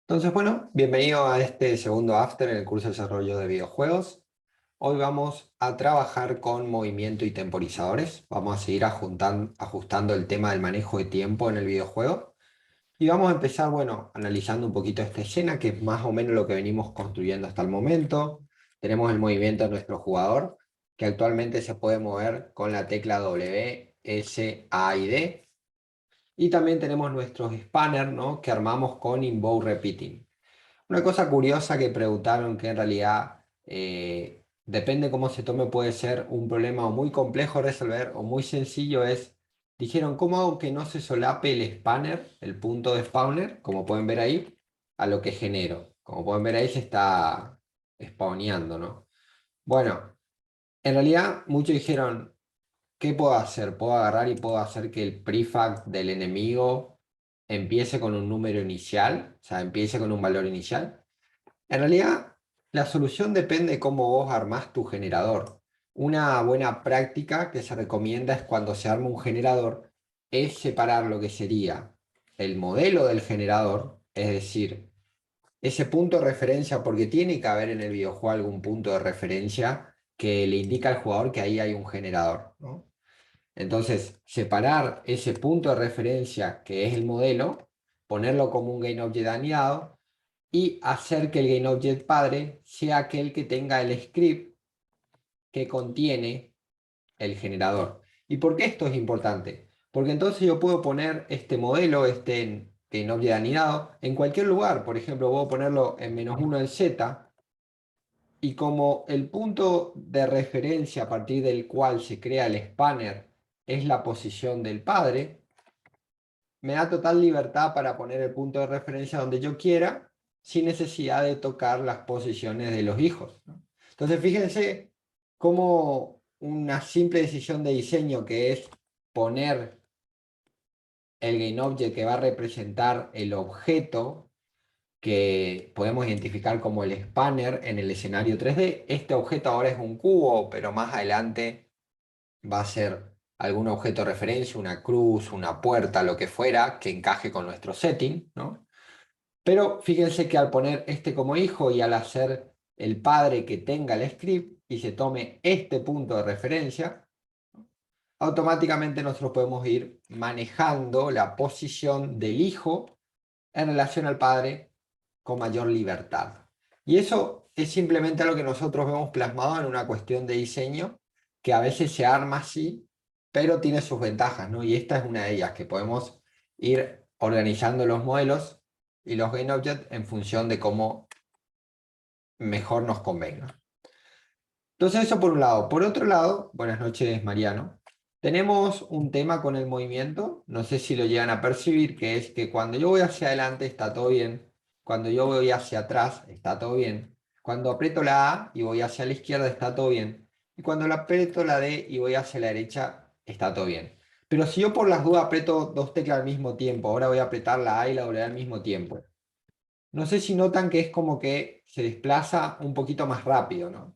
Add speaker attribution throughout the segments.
Speaker 1: Entonces, bueno, bienvenido a este segundo after en el curso de desarrollo de videojuegos. Hoy vamos a trabajar con movimiento y temporizadores. Vamos a seguir ajustando el tema del manejo de tiempo en el videojuego. Y vamos a empezar, bueno, analizando un poquito esta escena, que es más o menos lo que venimos construyendo hasta el momento. Tenemos el movimiento de nuestro jugador, que actualmente se puede mover con la tecla W, S, A y D. Y también tenemos nuestros spanners, ¿no?, que armamos con invow repeating. Una cosa curiosa que preguntaron, que en realidad depende cómo se tome, puede ser un problema o muy complejo de resolver o muy sencillo, dijeron, ¿cómo hago que no se solape el spanner, el punto de spawner, como pueden ver ahí, a lo que genero? Como pueden ver ahí se está spawneando, ¿no? Bueno, en realidad muchos dijeron, ¿qué puedo hacer? Puedo agarrar y puedo hacer que el prefab del enemigo empiece con un número inicial, o sea, empiece con un valor inicial. En realidad, la solución depende de cómo vos armás tu generador. Una buena práctica que se recomienda es cuando se arma un generador, es separar lo que sería el modelo del generador, es decir, ese punto de referencia, porque tiene que haber en el videojuego algún punto de referencia que le indica al jugador que ahí hay un generador, ¿no? Entonces, separar ese punto de referencia que es el modelo, ponerlo como un GainObject anido y hacer que el GainObject padre sea aquel que tenga el script que contiene el generador. ¿Y por qué esto es importante? Porque entonces yo puedo poner este modelo, este GainObject anidado, en cualquier lugar. Por ejemplo, puedo ponerlo en -1 en Z, y como el punto de referencia a partir del cual se crea el spanner es la posición del padre, me da total libertad para poner el punto de referencia donde yo quiera, sin necesidad de tocar las posiciones de los hijos, ¿no? Entonces, fíjense cómo una simple decisión de diseño, que es poner el GainObject que va a representar el objeto que podemos identificar como el spanner en el escenario 3D. Este objeto ahora es un cubo, pero más adelante va a ser algún objeto de referencia, una cruz, una puerta, lo que fuera, que encaje con nuestro setting, ¿no? Pero fíjense que al poner este como hijo y al hacer el padre que tenga el script y se tome este punto de referencia, automáticamente nosotros podemos ir manejando la posición del hijo en relación al padre con mayor libertad. Y eso es simplemente lo que nosotros vemos plasmado en una cuestión de diseño que a veces se arma así, pero tiene sus ventajas, ¿no? Y esta es una de ellas, que podemos ir organizando los modelos y los GainObjects en función de cómo mejor nos convenga. Entonces eso por un lado. Por otro lado, buenas noches Mariano, tenemos un tema con el movimiento, no sé si lo llegan a percibir, que es que cuando yo voy hacia adelante está todo bien, cuando yo voy hacia atrás está todo bien, cuando aprieto la A y voy hacia la izquierda está todo bien, y cuando la aprieto la D y voy hacia la derecha está todo bien. Pero si yo por las dudas aprieto dos teclas al mismo tiempo, ahora voy a apretar la A y la W al mismo tiempo, no sé si notan que es como que se desplaza un poquito más rápido, ¿no?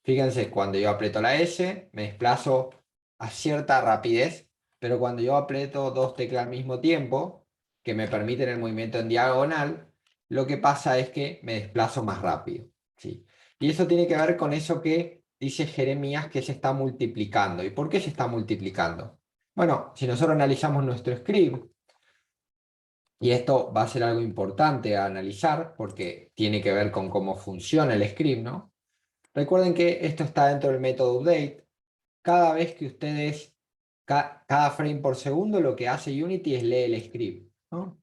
Speaker 1: Fíjense, cuando yo aprieto la S, me desplazo a cierta rapidez, pero cuando yo aprieto dos teclas al mismo tiempo, que me permiten el movimiento en diagonal, lo que pasa es que me desplazo más rápido, ¿sí? Y eso tiene que ver con eso que dice Jeremías, que se está multiplicando. ¿Y por qué se está multiplicando? Bueno, si nosotros analizamos nuestro script, y esto va a ser algo importante a analizar porque tiene que ver con cómo funciona el script, ¿no? Recuerden que esto está dentro del método update. Cada vez que ustedes, cada frame por segundo, lo que hace Unity es leer el script, ¿no?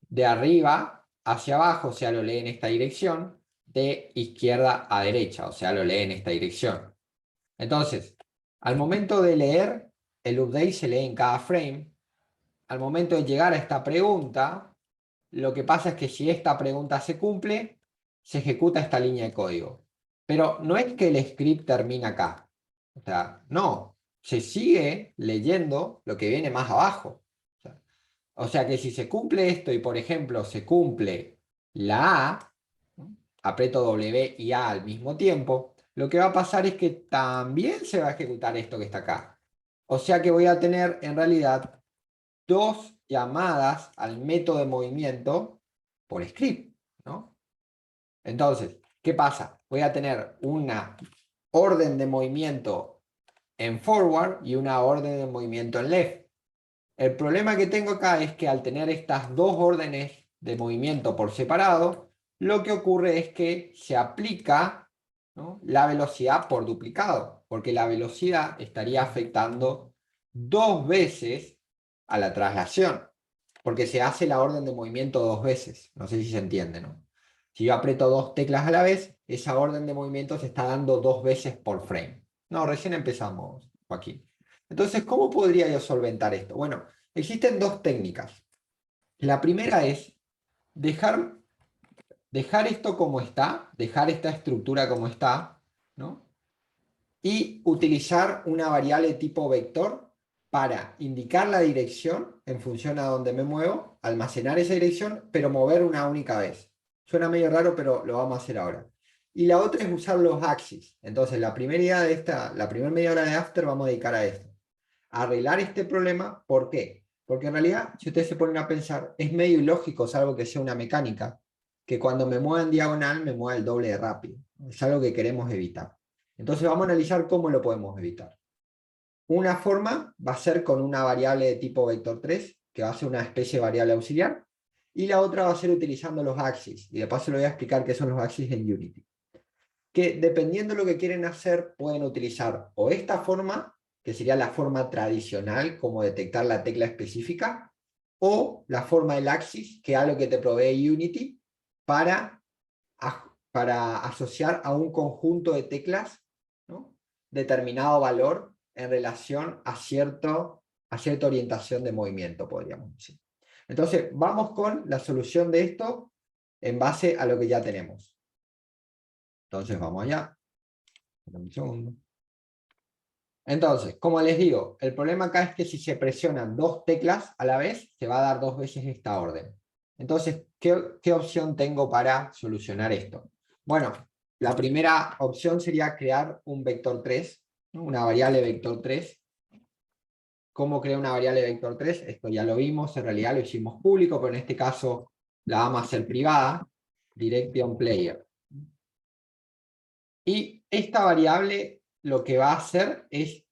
Speaker 1: De arriba hacia abajo, o sea, lo lee en esta dirección, de izquierda a derecha, o sea, lo lee en esta dirección. Entonces, al momento de leer, el update se lee en cada frame. Al momento de llegar a esta pregunta, lo que pasa es que si esta pregunta se cumple, se ejecuta esta línea de código. Pero no es que el script termina acá. O sea, no. Se sigue leyendo lo que viene más abajo. O sea que si se cumple esto y, por ejemplo, se cumple la A, ¿no?, aprieto W y A al mismo tiempo, lo que va a pasar es que también se va a ejecutar esto que está acá. O sea que voy a tener en realidad dos llamadas al método de movimiento por script, ¿no? Entonces, ¿qué pasa? Voy a tener una orden de movimiento en forward y una orden de movimiento en left. El problema que tengo acá es que al tener estas dos órdenes de movimiento por separado, lo que ocurre es que se aplica, ¿no?, la velocidad por duplicado, porque la velocidad estaría afectando dos veces a la traslación, porque se hace la orden de movimiento dos veces. No sé si se entiende, ¿no? Si yo aprieto dos teclas a la vez, esa orden de movimiento se está dando dos veces por frame. No, recién empezamos, Joaquín. Entonces, ¿cómo podría yo solventar esto? Bueno, existen dos técnicas. La primera es dejar esto como está, dejar esta estructura como está, ¿no? Y utilizar una variable tipo vector para indicar la dirección en función a donde me muevo, almacenar esa dirección, pero mover una única vez. Suena medio raro, pero lo vamos a hacer ahora. Y la otra es usar los axis. Entonces, la primera idea de la primera media hora de After vamos a dedicar a esto. A arreglar este problema, ¿por qué? Porque en realidad, si ustedes se ponen a pensar, es medio ilógico, salvo que sea una mecánica, que cuando me mueva en diagonal me mueva el doble de rápido. Es algo que queremos evitar. Entonces vamos a analizar cómo lo podemos evitar. Una forma va a ser con una variable de tipo vector 3, que va a ser una especie de variable auxiliar, y la otra va a ser utilizando los axis. Y de paso le voy a explicar qué son los axis en Unity. Que dependiendo de lo que quieren hacer, pueden utilizar o esta forma, que sería la forma tradicional, como detectar la tecla específica, o la forma del axis, que es algo que te provee Unity, para asociar a un conjunto de teclas, ¿no?, determinado valor en relación a cierta orientación de movimiento, podríamos decir. Entonces, vamos con la solución de esto en base a lo que ya tenemos. Entonces, vamos allá. Un segundo. Entonces, como les digo, el problema acá es que si se presionan dos teclas a la vez, se va a dar dos veces esta orden. Entonces, ¿qué opción tengo para solucionar esto? Bueno, la primera opción sería crear un vector 3, ¿no?, una variable vector 3. ¿Cómo crear una variable vector 3? Esto ya lo vimos, en realidad lo hicimos público, pero en este caso la vamos a hacer privada, direction player. Y esta variable lo que va a hacer es,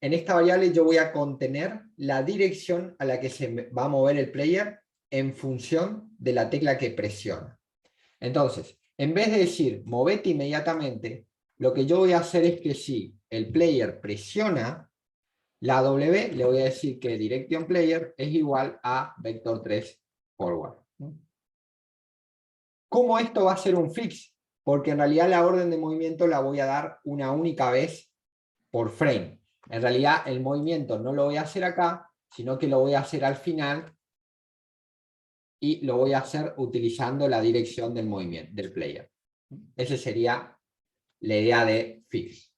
Speaker 1: en esta variable yo voy a contener la dirección a la que se va a mover el player en función de la tecla que presiona. Entonces, en vez de decir movete inmediatamente, lo que yo voy a hacer es que si el player presiona la W, le voy a decir que direction player es igual a vector 3 forward. ¿Cómo esto va a ser un fix? Porque en realidad la orden de movimiento la voy a dar una única vez por frame. En realidad el movimiento no lo voy a hacer acá, sino que lo voy a hacer al final y lo voy a hacer utilizando la dirección del movimiento, del player. Esa sería la idea de fix.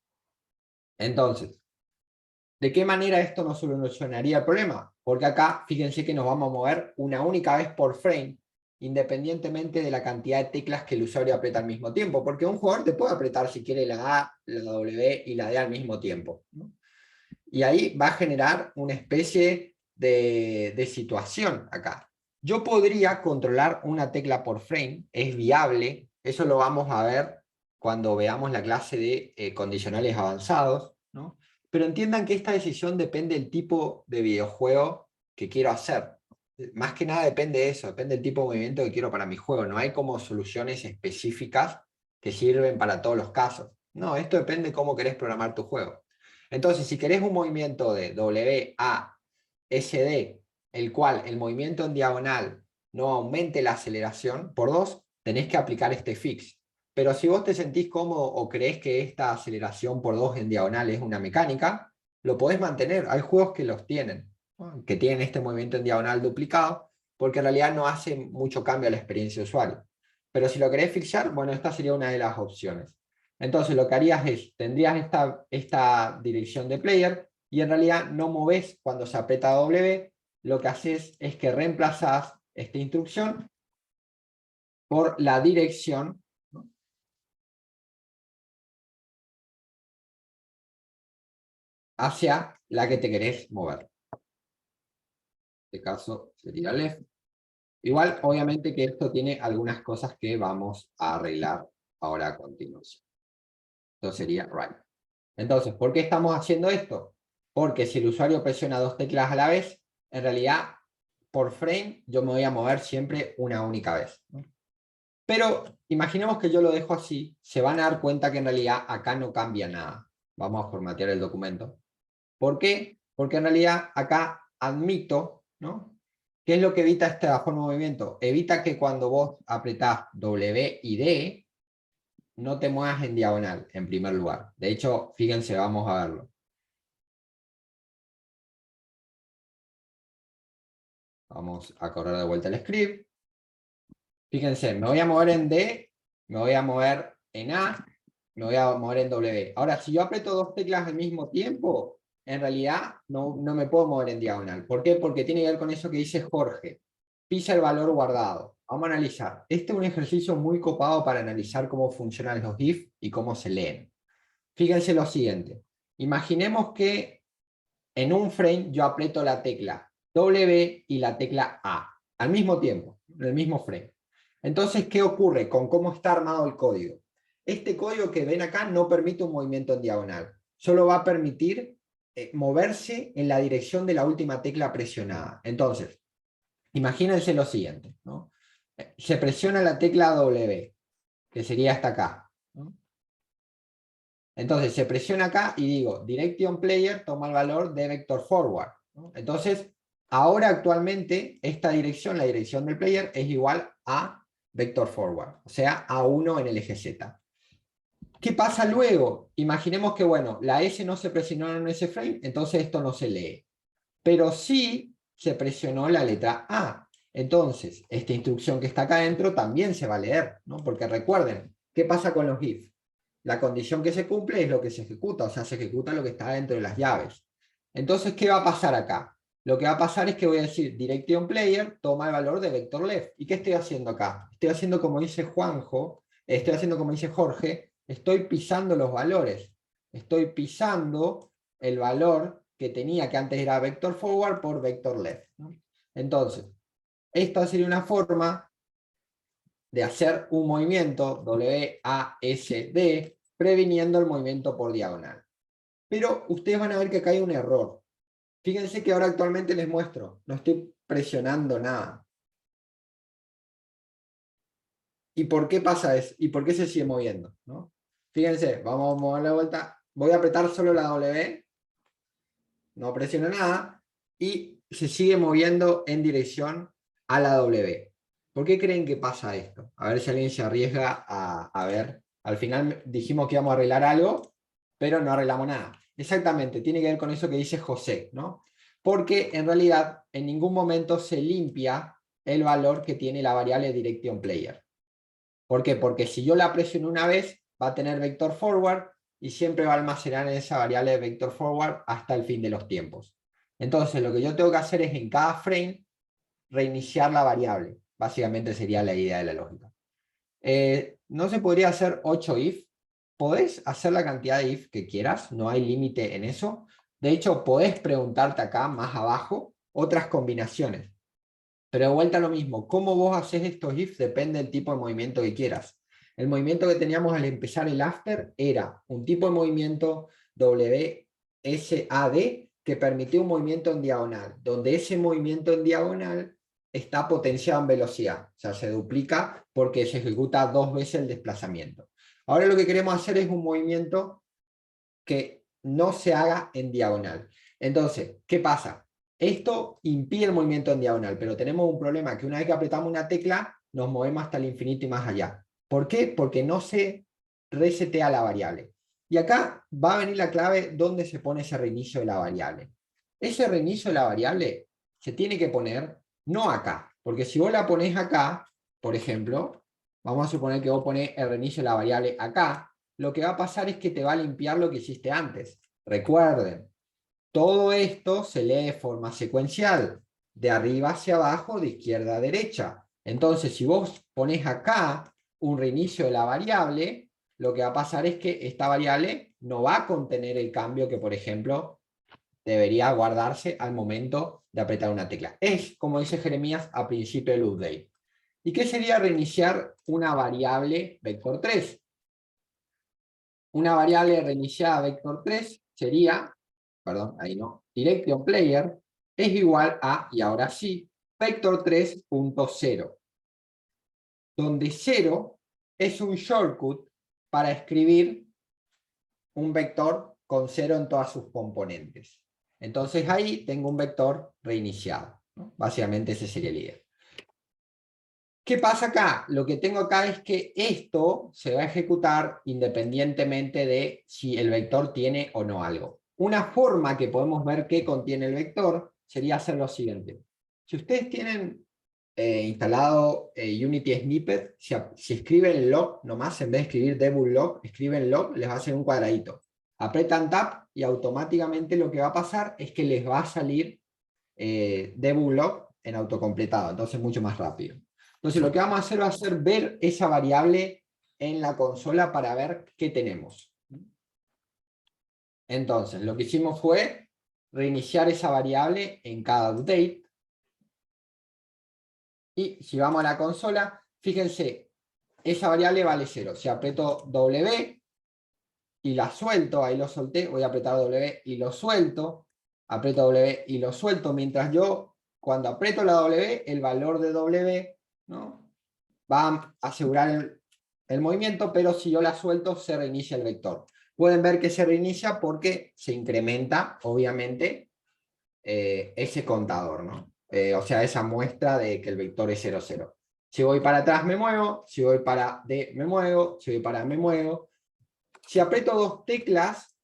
Speaker 1: Entonces, ¿de qué manera esto nos solucionaría el problema? Porque acá, fíjense que nos vamos a mover una única vez por frame, independientemente de la cantidad de teclas que el usuario aprieta al mismo tiempo, porque un jugador te puede apretar si quiere la A, la W y la D al mismo tiempo, ¿no? Y ahí va a generar una especie de situación acá. Yo podría controlar una tecla por frame, es viable, eso lo vamos a ver cuando veamos la clase de condicionales avanzados, ¿no? Pero entiendan que esta decisión depende del tipo de videojuego que quiero hacer. Más que nada depende de eso, depende del tipo de movimiento que quiero para mi juego. No hay como soluciones específicas que sirven para todos los casos. No, esto depende de cómo querés programar tu juego. Entonces, si querés un movimiento de WASD, el cual el movimiento en diagonal no aumente la aceleración por 2, tenés que aplicar este fix. Pero si vos te sentís cómodo o creés que esta aceleración por 2 en diagonal es una mecánica, lo podés mantener. Hay juegos que los tienen, ¿no?, que tienen este movimiento en diagonal duplicado, porque en realidad no hace mucho cambio a la experiencia de usuario. Pero si lo querés fixar, bueno, esta sería una de las opciones. Entonces lo que harías es, tendrías esta dirección de player y en realidad no movés cuando se aprieta W, lo que haces es que reemplazás esta instrucción por la dirección, ¿no?, hacia la que te querés mover. En este caso sería left. Igual, obviamente que esto tiene algunas cosas que vamos a arreglar ahora a continuación. Esto sería right. Entonces, ¿por qué estamos haciendo esto? Porque si el usuario presiona dos teclas a la vez, en realidad, por frame, yo me voy a mover siempre una única vez. Pero imaginemos que yo lo dejo así, se van a dar cuenta que en realidad acá no cambia nada. Vamos a formatear el documento. ¿Por qué? Porque en realidad acá admito, ¿no? ¿Qué es lo que evita este bajón de movimiento? Evita que cuando vos apretás W y D, no te muevas en diagonal, en primer lugar. De hecho, fíjense, vamos a verlo. Vamos a correr de vuelta el script. Fíjense, me voy a mover en D, me voy a mover en A, me voy a mover en W. Ahora, si yo aprieto dos teclas al mismo tiempo, en realidad no me puedo mover en diagonal. ¿Por qué? Porque tiene que ver con eso que dice Jorge. Pisa el valor guardado. Vamos a analizar. Este es un ejercicio muy copado para analizar cómo funcionan los if y cómo se leen. Fíjense lo siguiente. Imaginemos que en un frame yo aprieto la tecla W y la tecla A al mismo tiempo, en el mismo frame. Entonces, ¿qué ocurre con cómo está armado el código? Este código que ven acá no permite un movimiento en diagonal. Solo va a permitir moverse en la dirección de la última tecla presionada. Entonces, imagínense lo siguiente, ¿no? Se presiona la tecla W, que sería hasta acá, ¿no? Entonces se presiona acá y digo, direction player toma el valor de vector forward, ¿no? Entonces, ahora actualmente esta dirección, la dirección del player, es igual a vector forward, o sea, a 1 en el eje Z. ¿Qué pasa luego? Imaginemos que, bueno, la S no se presionó en ese frame, entonces esto no se lee. Pero sí se presionó la letra A. Entonces, esta instrucción que está acá adentro también se va a leer, ¿no? Porque recuerden, ¿qué pasa con los if? La condición que se cumple es lo que se ejecuta, o sea, se ejecuta lo que está dentro de las llaves. Entonces, ¿qué va a pasar acá? Lo que va a pasar es que voy a decir direction player toma el valor de vector left. ¿Y qué estoy haciendo acá? Estoy haciendo como dice Juanjo, estoy haciendo como dice Jorge, estoy pisando los valores. Estoy pisando el valor que tenía, que antes era vector forward, por vector left, ¿no? Entonces, esta sería una forma de hacer un movimiento WASD previniendo el movimiento por diagonal. Pero ustedes van a ver que acá hay un error. Fíjense que ahora actualmente les muestro, no estoy presionando nada. ¿Y por qué pasa eso? ¿Y por qué se sigue moviendo? ¿No? Fíjense, vamos a mover la vuelta. Voy a apretar solo la W, no presiono nada, y se sigue moviendo en dirección a la W. ¿Por qué creen que pasa esto? A ver si alguien se arriesga a ver. Al final dijimos que íbamos a arreglar algo, pero no arreglamos nada. Exactamente, tiene que ver con eso que dice José, ¿no? Porque en realidad en ningún momento se limpia el valor que tiene la variable direction player. ¿Por qué? Porque si yo la presiono una vez, va a tener vector forward y siempre va a almacenar en esa variable de vector forward hasta el fin de los tiempos. Entonces, lo que yo tengo que hacer es en cada frame reiniciar la variable. Básicamente sería la idea de la lógica. ¿No se podría hacer 8 if? Podés hacer la cantidad de if que quieras, no hay límite en eso. De hecho, podés preguntarte acá, más abajo, otras combinaciones. Pero de vuelta a lo mismo, cómo vos haces estos ifs depende del tipo de movimiento que quieras. El movimiento que teníamos al empezar el after era un tipo de movimiento WSAD que permitía un movimiento en diagonal, donde ese movimiento en diagonal está potenciado en velocidad, o sea, se duplica porque se ejecuta 2 veces el desplazamiento. Ahora lo que queremos hacer es un movimiento que no se haga en diagonal. Entonces, ¿qué pasa? Esto impide el movimiento en diagonal, pero tenemos un problema, que una vez que apretamos una tecla, nos movemos hasta el infinito y más allá. ¿Por qué? Porque no se resetea la variable. Y acá va a venir la clave donde se pone ese reinicio de la variable. Ese reinicio de la variable se tiene que poner no acá, porque si vos la ponés acá, por ejemplo, vamos a suponer que vos ponés el reinicio de la variable acá, lo que va a pasar es que te va a limpiar lo que hiciste antes. Recuerden, todo esto se lee de forma secuencial, de arriba hacia abajo, de izquierda a derecha. Entonces, si vos pones acá un reinicio de la variable, lo que va a pasar es que esta variable no va a contener el cambio que, por ejemplo, debería guardarse al momento de apretar una tecla. Es, como dice Jeremías, a principio del update. ¿Y qué sería reiniciar una variable vector 3? Una variable reiniciada vector 3 sería, perdón, ahí no, direction player es igual a, y ahora sí, vector 3.0, donde 0 es un shortcut para escribir un vector con 0 en todas sus componentes. Entonces ahí tengo un vector reiniciado, ¿no? Básicamente ese sería la idea. ¿Qué pasa acá? Lo que tengo acá es que esto se va a ejecutar independientemente de si el vector tiene o no algo. Una forma que podemos ver qué contiene el vector sería hacer lo siguiente. Si ustedes tienen instalado Unity Snippet, si escriben log nomás, en vez de escribir debug log, escriben log, les va a hacer un cuadradito. Apretan tab y automáticamente lo que va a pasar es que les va a salir debug log en autocompletado, entonces mucho más rápido. Entonces lo que vamos a hacer va a ser ver esa variable en la consola para ver qué tenemos. Entonces lo que hicimos fue reiniciar esa variable en cada update. Y si vamos a la consola, fíjense, esa variable vale 0. Si aprieto W y la suelto, ahí lo solté, voy a apretar W y lo suelto, aprieto W y lo suelto, mientras yo, cuando aprieto la W, el valor de W, ¿no?, va a asegurar el movimiento, pero si yo la suelto, se reinicia el vector. Pueden ver que se reinicia porque se incrementa, obviamente, ese contador, ¿no? O sea, esa muestra de que el vector es 0, 0. Si voy para atrás me muevo, si voy para D me muevo, si voy para A me muevo. Si aprieto dos teclas,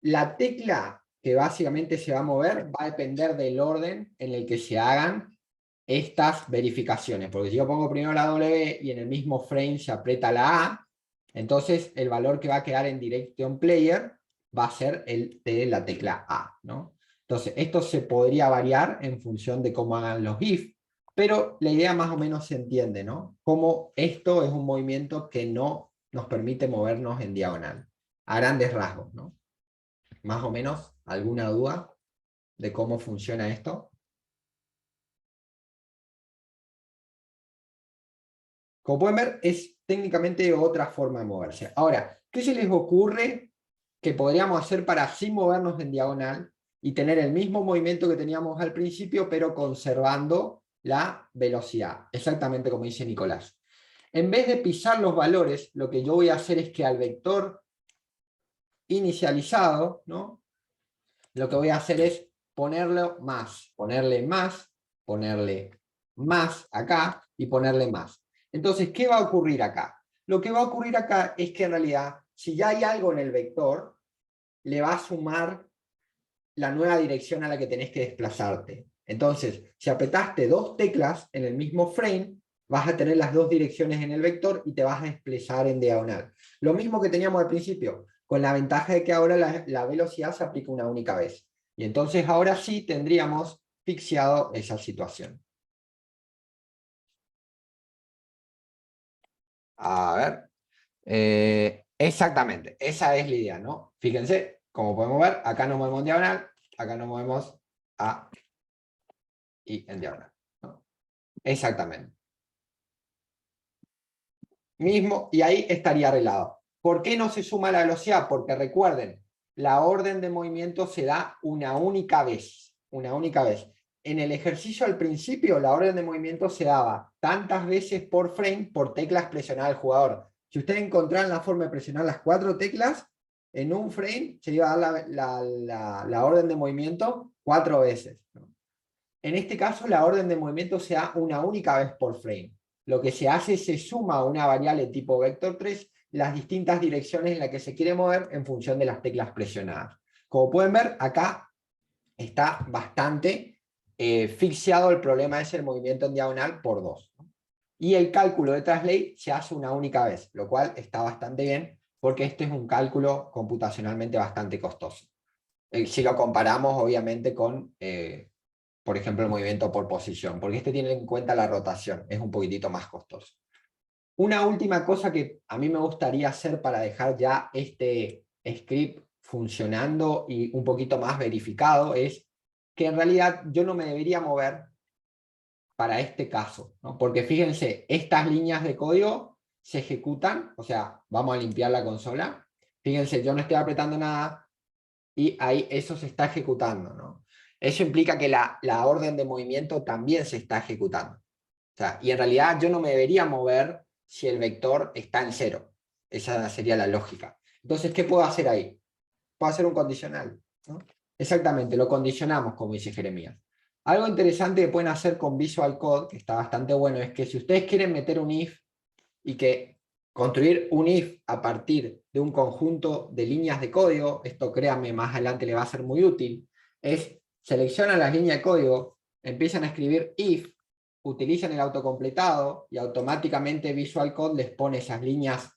Speaker 1: la tecla que básicamente se va a mover va a depender del orden en el que se hagan estas verificaciones. Porque si yo pongo primero la W y en el mismo frame se aprieta la A, entonces el valor que va a quedar en Direction Player va a ser el de la tecla A, ¿no? Entonces, esto se podría variar en función de cómo hagan los if, pero la idea más o menos se entiende, ¿no? Como esto es un movimiento que no nos permite movernos en diagonal, a grandes rasgos, ¿no? Más o menos, ¿alguna duda de cómo funciona esto? Como pueden ver, es técnicamente otra forma de moverse. Ahora, ¿qué se les ocurre que podríamos hacer para así movernos en diagonal y tener el mismo movimiento que teníamos al principio, pero conservando la velocidad? Exactamente como dice Nicolás. En vez de pisar los valores, lo que yo voy a hacer es que al vector inicializado, ¿no?, lo que voy a hacer es ponerle más acá y ponerle más. Entonces, ¿qué va a ocurrir acá? Lo que va a ocurrir acá es que en realidad, si ya hay algo en el vector, le va a sumar la nueva dirección a la que tenés que desplazarte. Entonces, si apretaste dos teclas en el mismo frame, vas a tener las dos direcciones en el vector y te vas a desplazar en diagonal. Lo mismo que teníamos al principio, con la ventaja de que ahora la velocidad se aplica una única vez. Y entonces ahora sí tendríamos fixeado esa situación. A ver. Exactamente, esa es la idea, ¿no? Fíjense, como podemos ver, acá nos movemos en diagonal, acá nos movemos a y en diagonal, ¿no? Exactamente. Mismo, y ahí estaría arreglado. ¿Por qué no se suma la velocidad? Porque recuerden, la orden de movimiento se da una única vez. Una única vez. En el ejercicio al principio, la orden de movimiento se daba tantas veces por frame por teclas presionadas al jugador. Si ustedes encontraran la forma de presionar las 4 teclas, en un frame se iba a dar la orden de movimiento 4 veces, ¿no? En este caso, la orden de movimiento se da una única vez por frame. Lo que se hace es se suma a una variable tipo vector 3 las distintas direcciones en las que se quiere mover en función de las teclas presionadas. Como pueden ver, acá está bastante fixeado el problema es el movimiento en diagonal por 2. Y el cálculo de translate se hace una única vez, lo cual está bastante bien, porque este es un cálculo computacionalmente bastante costoso. Si lo comparamos, obviamente, con por ejemplo, el movimiento por posición, porque este tiene en cuenta la rotación, es un poquitito más costoso. Una última cosa que a mí me gustaría hacer para dejar ya este script funcionando y un poquito más verificado es que en realidad yo no me debería mover para este caso, ¿no? Porque fíjense, estas líneas de código se ejecutan, o sea, vamos a limpiar la consola. Fíjense, yo no estoy apretando nada y ahí eso se está ejecutando, ¿no? Eso implica que la orden de movimiento también se está ejecutando. O sea, y en realidad yo no me debería mover si el vector está en cero. Esa sería la lógica. Entonces, ¿qué puedo hacer ahí? Puedo hacer un condicional, ¿no? Exactamente, lo condicionamos, como dice Jeremías. Algo interesante que pueden hacer con Visual Code, que está bastante bueno, es que si ustedes quieren meter un if y que construir un if a partir de un conjunto de líneas de código, esto créanme, más adelante le va a ser muy útil, es seleccionan las líneas de código, empiezan a escribir if, utilizan el autocompletado y automáticamente Visual Code les pone esas líneas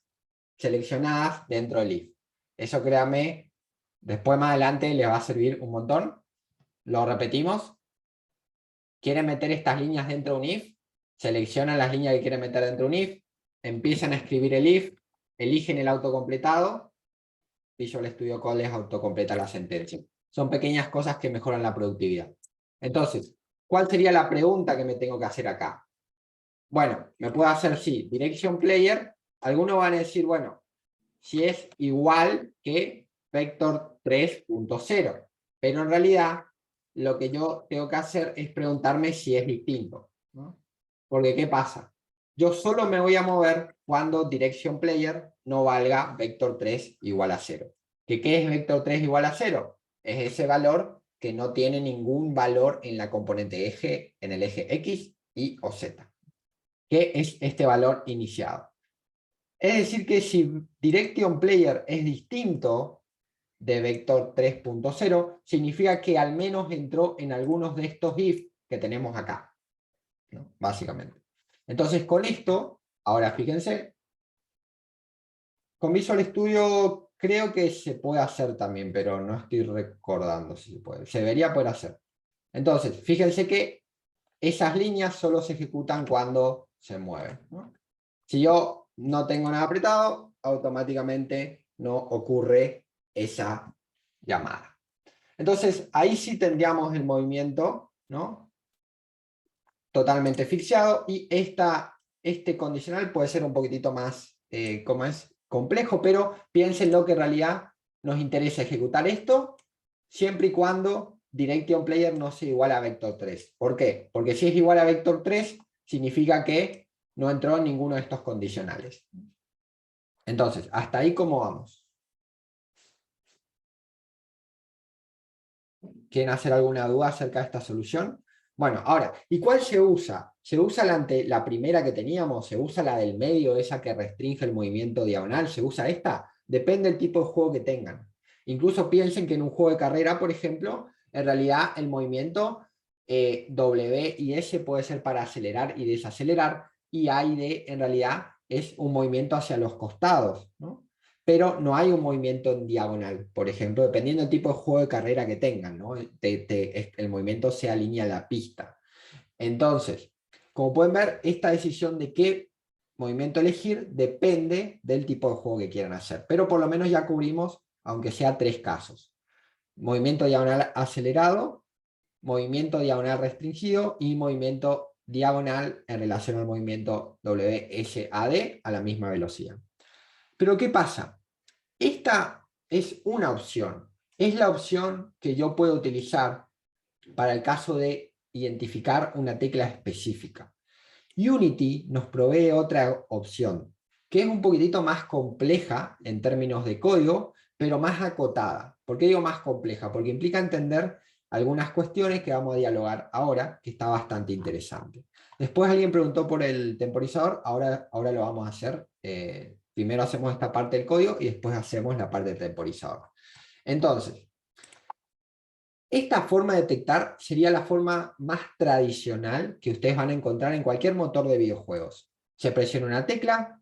Speaker 1: seleccionadas dentro del if. Eso créanme, después más adelante les va a servir un montón. Lo repetimos. Quieren meter estas líneas dentro de un if, seleccionan las líneas que quieren meter dentro de un if, empiezan a escribir el if, eligen el autocompletado, Visual Studio Code les autocompleta la sentencia. Son pequeñas cosas que mejoran la productividad. Entonces, ¿cuál sería la pregunta que me tengo que hacer acá? Bueno, me puedo hacer, sí, Direction Player. Algunos van a decir, bueno, si es igual que vector 3.0. Pero en realidad, lo que yo tengo que hacer es preguntarme si es distinto, ¿no? Porque, ¿qué pasa? Yo solo me voy a mover cuando Direction Player no valga vector 3 igual a 0. ¿Qué es vector 3 igual a 0? Es ese valor que no tiene ningún valor en la componente eje, en el eje X, Y o Z. ¿Qué es este valor iniciado? Es decir que si Direction Player es distinto de vector 3.0, significa que al menos entró en algunos de estos if que tenemos acá, ¿no? Básicamente. Entonces con esto, ahora fíjense, con Visual Studio creo que se puede hacer también, pero no estoy recordando si se puede. Se debería poder hacer. Entonces, fíjense que esas líneas solo se ejecutan cuando se mueven, ¿no? Si yo no tengo nada apretado, automáticamente no ocurre esa llamada. Entonces, ahí sí tendríamos el movimiento, ¿no? Totalmente asfixiado, y este condicional puede ser un poquitito más, ¿cómo es? Complejo, pero piénsenlo que en realidad nos interesa ejecutar esto siempre y cuando Direction Player no sea igual a vector 3. ¿Por qué? Porque si es igual a vector 3, significa que no entró en ninguno de estos condicionales. Entonces, hasta ahí, ¿cómo vamos? ¿Quieren hacer alguna duda acerca de esta solución? Bueno, ahora, ¿y cuál se usa? ¿Se usa la primera que teníamos? ¿Se usa la del medio, esa que restringe el movimiento diagonal? ¿Se usa esta? Depende del tipo de juego que tengan. Incluso piensen que en un juego de carrera, por ejemplo, en realidad el movimiento W y S puede ser para acelerar y desacelerar, y A y D en realidad es un movimiento hacia los costados, ¿no? Pero no hay un movimiento en diagonal, por ejemplo, dependiendo del tipo de juego de carrera que tengan, ¿no? El movimiento se alinea a la pista. Entonces, como pueden ver, esta decisión de qué movimiento elegir depende del tipo de juego que quieran hacer, pero por lo menos ya cubrimos, aunque sea 3 casos. Movimiento diagonal acelerado, movimiento diagonal restringido y movimiento diagonal en relación al movimiento WSAD a la misma velocidad. Pero ¿qué pasa? Esta es una opción. Es la opción que yo puedo utilizar para el caso de identificar una tecla específica. Unity nos provee otra opción, que es un poquitito más compleja en términos de código, pero más acotada. ¿Por qué digo más compleja? Porque implica entender algunas cuestiones que vamos a dialogar ahora, que está bastante interesante. Después alguien preguntó por el temporizador, ahora lo vamos a hacer. Primero hacemos esta parte del código y después hacemos la parte del temporizador. Entonces, esta forma de detectar sería la forma más tradicional que ustedes van a encontrar en cualquier motor de videojuegos. Se presiona una tecla,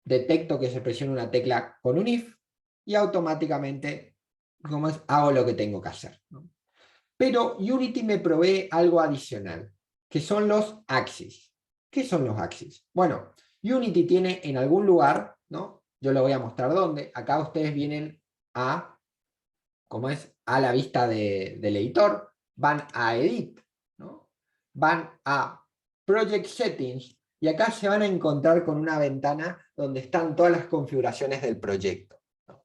Speaker 1: detecto que se presiona una tecla con un if, y automáticamente hago lo que tengo que hacer, ¿no? Pero Unity me provee algo adicional, que son los axis. ¿Qué son los axis? Bueno, Unity tiene en algún lugar, ¿no? Yo les voy a mostrar dónde. Acá ustedes vienen a, a la vista del editor, van a Edit, ¿no? Van a Project Settings, y acá se van a encontrar con una ventana donde están todas las configuraciones del proyecto, ¿no?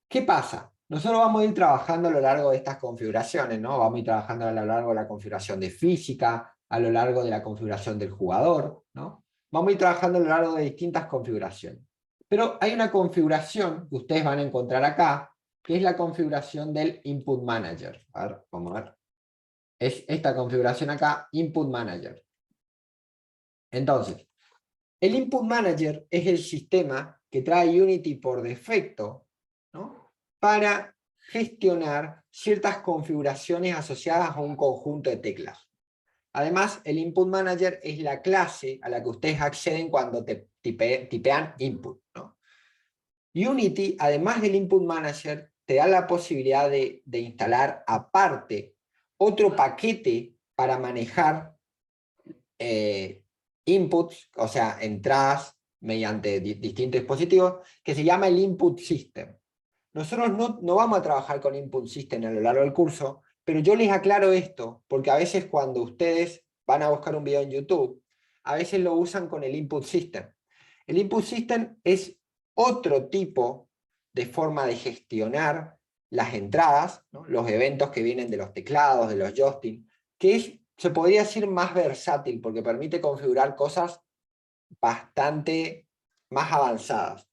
Speaker 1: ¿Qué pasa? Nosotros vamos a ir trabajando a lo largo de estas configuraciones, ¿no? Vamos a ir trabajando a lo largo de la configuración de física, a lo largo de la configuración del jugador, ¿no? Vamos a ir trabajando a lo largo de distintas configuraciones. Pero hay una configuración que ustedes van a encontrar acá, que es la configuración del Input Manager. A ver, vamos a ver. Es esta configuración acá, Input Manager. Entonces, el Input Manager es el sistema que trae Unity por defecto, ¿no? Para gestionar ciertas configuraciones asociadas a un conjunto de teclas. Además, el Input Manager es la clase a la que ustedes acceden cuando tipean input, ¿no? Unity, además del Input Manager, te da la posibilidad de instalar aparte otro paquete para manejar inputs, o sea, entradas mediante distintos dispositivos, que se llama el Input System. Nosotros no vamos a trabajar con Input System a lo largo del curso, pero yo les aclaro esto, porque a veces cuando ustedes van a buscar un video en YouTube, a veces lo usan con el Input System. El Input System es otro tipo de forma de gestionar las entradas, ¿no? Los eventos que vienen de los teclados, de los joysticks, que es, se podría decir, más versátil, porque permite configurar cosas bastante más avanzadas.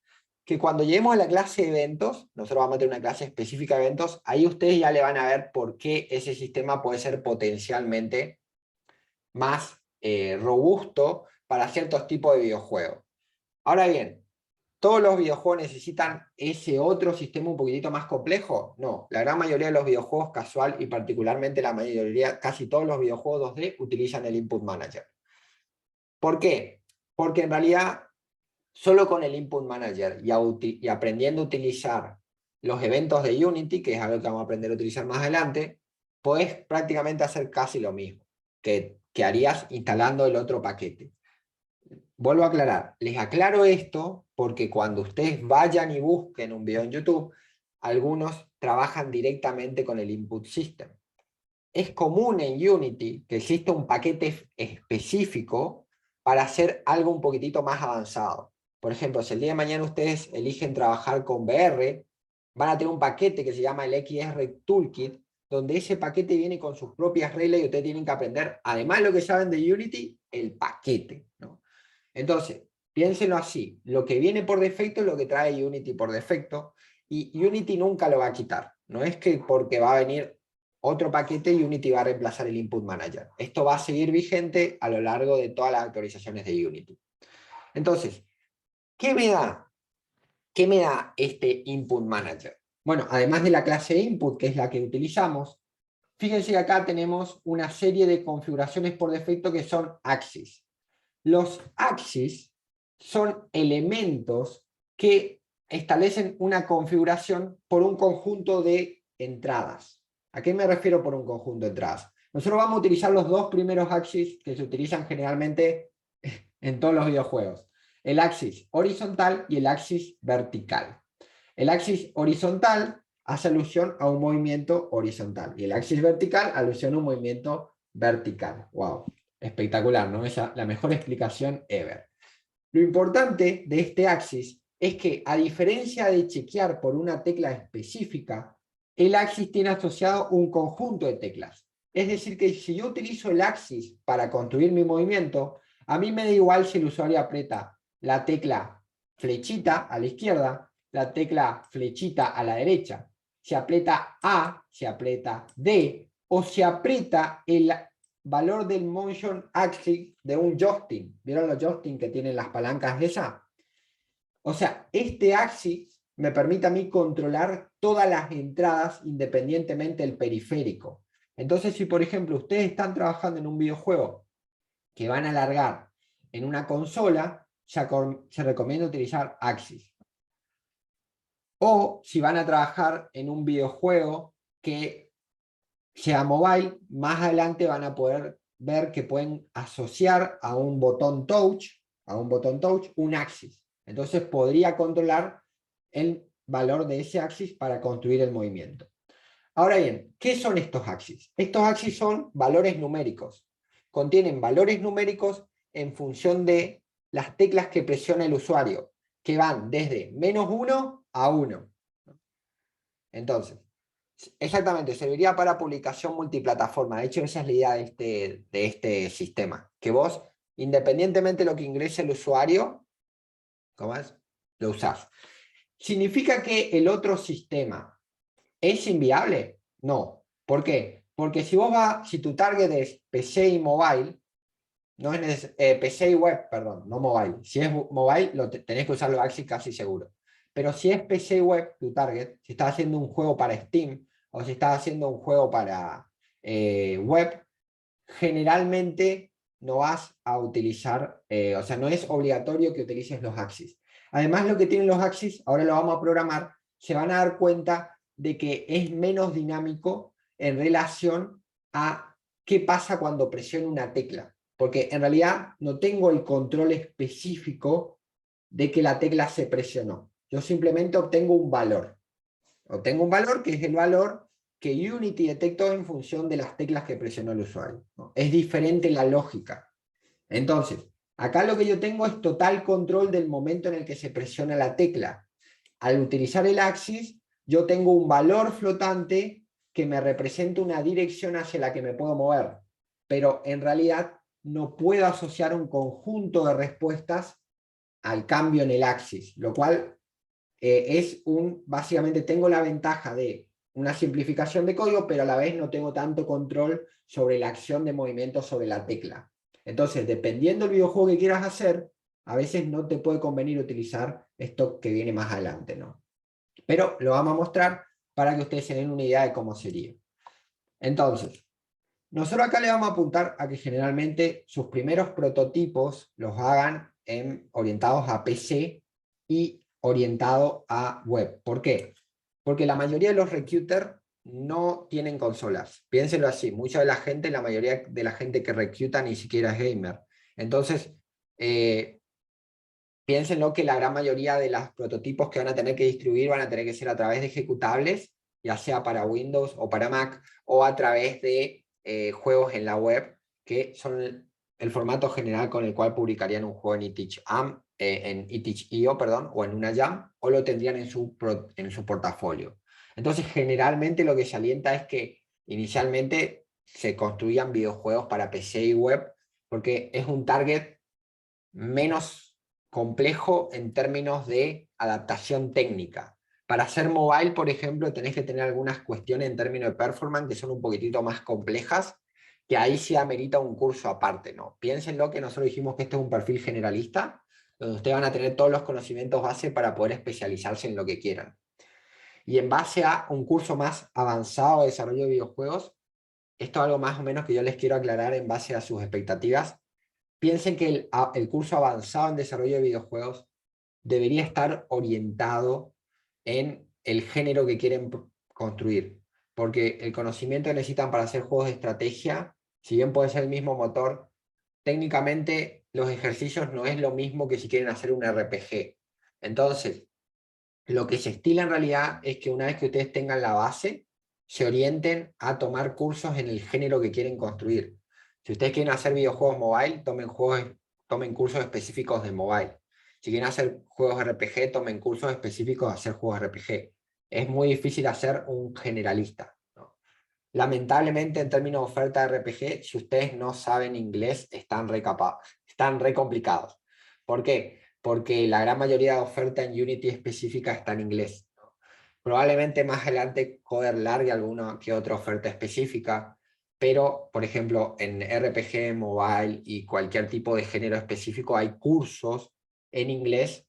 Speaker 1: Que cuando lleguemos a la clase de eventos, nosotros vamos a tener una clase específica de eventos, ahí ustedes ya le van a ver por qué ese sistema puede ser potencialmente más robusto para ciertos tipos de videojuegos. Ahora bien, ¿todos los videojuegos necesitan ese otro sistema un poquitito más complejo? No, la gran mayoría de los videojuegos casual y particularmente la mayoría, casi todos los videojuegos 2D utilizan el Input Manager. ¿Por qué? Porque en realidad solo con el Input Manager y aprendiendo a utilizar los eventos de Unity, que es algo que vamos a aprender a utilizar más adelante, podés prácticamente hacer casi lo mismo que harías instalando el otro paquete. Vuelvo a aclarar, les aclaro esto porque cuando ustedes vayan y busquen un video en YouTube, algunos trabajan directamente con el Input System. Es común en Unity que exista un paquete específico para hacer algo un poquitito más avanzado. Por ejemplo, si el día de mañana ustedes eligen trabajar con VR, van a tener un paquete que se llama el XR Toolkit, donde ese paquete viene con sus propias reglas y ustedes tienen que aprender, además de lo que saben de Unity, el paquete, ¿no? Entonces, piénsenlo así, lo que viene por defecto es lo que trae Unity por defecto, y Unity nunca lo va a quitar. No es que porque va a venir otro paquete y Unity va a reemplazar el Input Manager. Esto va a seguir vigente a lo largo de todas las actualizaciones de Unity. Entonces, ¿qué me da? ¿Qué me da este Input Manager? Bueno, además de la clase Input, que es la que utilizamos, fíjense que acá tenemos una serie de configuraciones por defecto que son axis. Los axis son elementos que establecen una configuración por un conjunto de entradas. ¿A qué me refiero por un conjunto de entradas? Nosotros vamos a utilizar los dos primeros axis que se utilizan generalmente en todos los videojuegos. El axis horizontal y el axis vertical. El axis horizontal hace alusión a un movimiento horizontal y el axis vertical alusión a un movimiento vertical. ¡Wow! Espectacular, ¿no? Esa la mejor explicación ever. Lo importante de este axis es que, a diferencia de chequear por una tecla específica, el axis tiene asociado un conjunto de teclas. Es decir, que si yo utilizo el axis para construir mi movimiento, a mí me da igual si el usuario aprieta la tecla flechita a la izquierda, la tecla flechita a la derecha, si aprieta A, si aprieta D, o si aprieta el valor del motion axis de un joystick. ¿Vieron los joysticks que tienen las palancas de esa? O sea, este axis me permite a mí controlar todas las entradas independientemente del periférico. Entonces, si por ejemplo ustedes están trabajando en un videojuego que van a alargar en una consola, se recomienda utilizar axis. O si van a trabajar en un videojuego que sea mobile, más adelante van a poder ver que pueden asociar a un botón touch, un axis. Entonces podría controlar el valor de ese axis para construir el movimiento. Ahora bien, ¿qué son estos axis? Estos axis son valores numéricos. Contienen valores numéricos en función de las teclas que presiona el usuario, que van desde -1 a 1. Entonces, exactamente, serviría para publicación multiplataforma. De hecho, esa es la idea de este sistema. Que vos, independientemente de lo que ingrese el usuario, ¿cómo es? Lo usás. ¿Significa que el otro sistema es inviable? No. ¿Por qué? Porque si tu target es PC y mobile, no es PC y web, perdón, no mobile. Si es mobile, tenés que usar los Axis casi seguro. Pero si es PC y web, tu target, si estás haciendo un juego para Steam o si estás haciendo un juego para web, generalmente no vas a utilizar, o sea, no es obligatorio que utilices los Axis. Además, lo que tienen los Axis, ahora lo vamos a programar, se van a dar cuenta de que es menos dinámico en relación a qué pasa cuando presiono una tecla. Porque en realidad no tengo el control específico de que la tecla se presionó. Yo simplemente obtengo un valor. Obtengo un valor que es el valor que Unity detectó en función de las teclas que presionó el usuario, ¿no? Es diferente la lógica. Entonces, acá lo que yo tengo es total control del momento en el que se presiona la tecla. Al utilizar el axis, yo tengo un valor flotante que me representa una dirección hacia la que me puedo mover, pero en realidad no puedo asociar un conjunto de respuestas al cambio en el axis, lo cual básicamente tengo la ventaja de una simplificación de código, pero a la vez no tengo tanto control sobre la acción de movimiento sobre la tecla. Entonces, dependiendo del videojuego que quieras hacer, a veces no te puede convenir utilizar esto que viene más adelante, ¿no? Pero lo vamos a mostrar para que ustedes se den una idea de cómo sería. Entonces, nosotros acá le vamos a apuntar a que generalmente sus primeros prototipos los hagan orientados a PC y orientado a web. ¿Por qué? Porque la mayoría de los recruiters no tienen consolas. Piénsenlo así, la mayoría de la gente que recluta ni siquiera es gamer. Entonces, piénsenlo que la gran mayoría de los prototipos que van a tener que distribuir van a tener que ser a través de ejecutables, ya sea para Windows o para Mac, o a través de juegos en la web, que son el formato general con el cual publicarían un juego en itch.io, perdón, o en una Jam, o lo tendrían en su portafolio. Entonces, generalmente lo que se alienta es que inicialmente se construían videojuegos para PC y web, porque es un target menos complejo en términos de adaptación técnica. Para hacer mobile, por ejemplo, tenés que tener algunas cuestiones en términos de performance que son un poquitito más complejas, que ahí sí amerita un curso aparte, ¿no? Piénsenlo que nosotros dijimos que este es un perfil generalista, donde ustedes van a tener todos los conocimientos base para poder especializarse en lo que quieran. Y en base a un curso más avanzado de desarrollo de videojuegos, esto es algo más o menos que yo les quiero aclarar en base a sus expectativas. Piensen que el curso avanzado en desarrollo de videojuegos debería estar orientado en el género que quieren construir, porque el conocimiento que necesitan para hacer juegos de estrategia, si bien puede ser el mismo motor, técnicamente los ejercicios no es lo mismo que si quieren hacer un RPG. Entonces, lo que se estila en realidad es que una vez que ustedes tengan la base, se orienten a tomar cursos en el género que quieren construir. Si ustedes quieren hacer videojuegos mobile, tomen cursos específicos de mobile. Si quieren hacer juegos RPG, tomen cursos específicos de hacer juegos RPG. Es muy difícil hacer un generalista, ¿no? Lamentablemente, en términos de oferta de RPG, si ustedes no saben inglés, están re complicados. ¿Por qué? Porque la gran mayoría de oferta en Unity específica está en inglés, ¿no? Probablemente más adelante Coder largue alguna que otra oferta específica, pero, por ejemplo, en RPG, mobile y cualquier tipo de género específico hay cursos en inglés,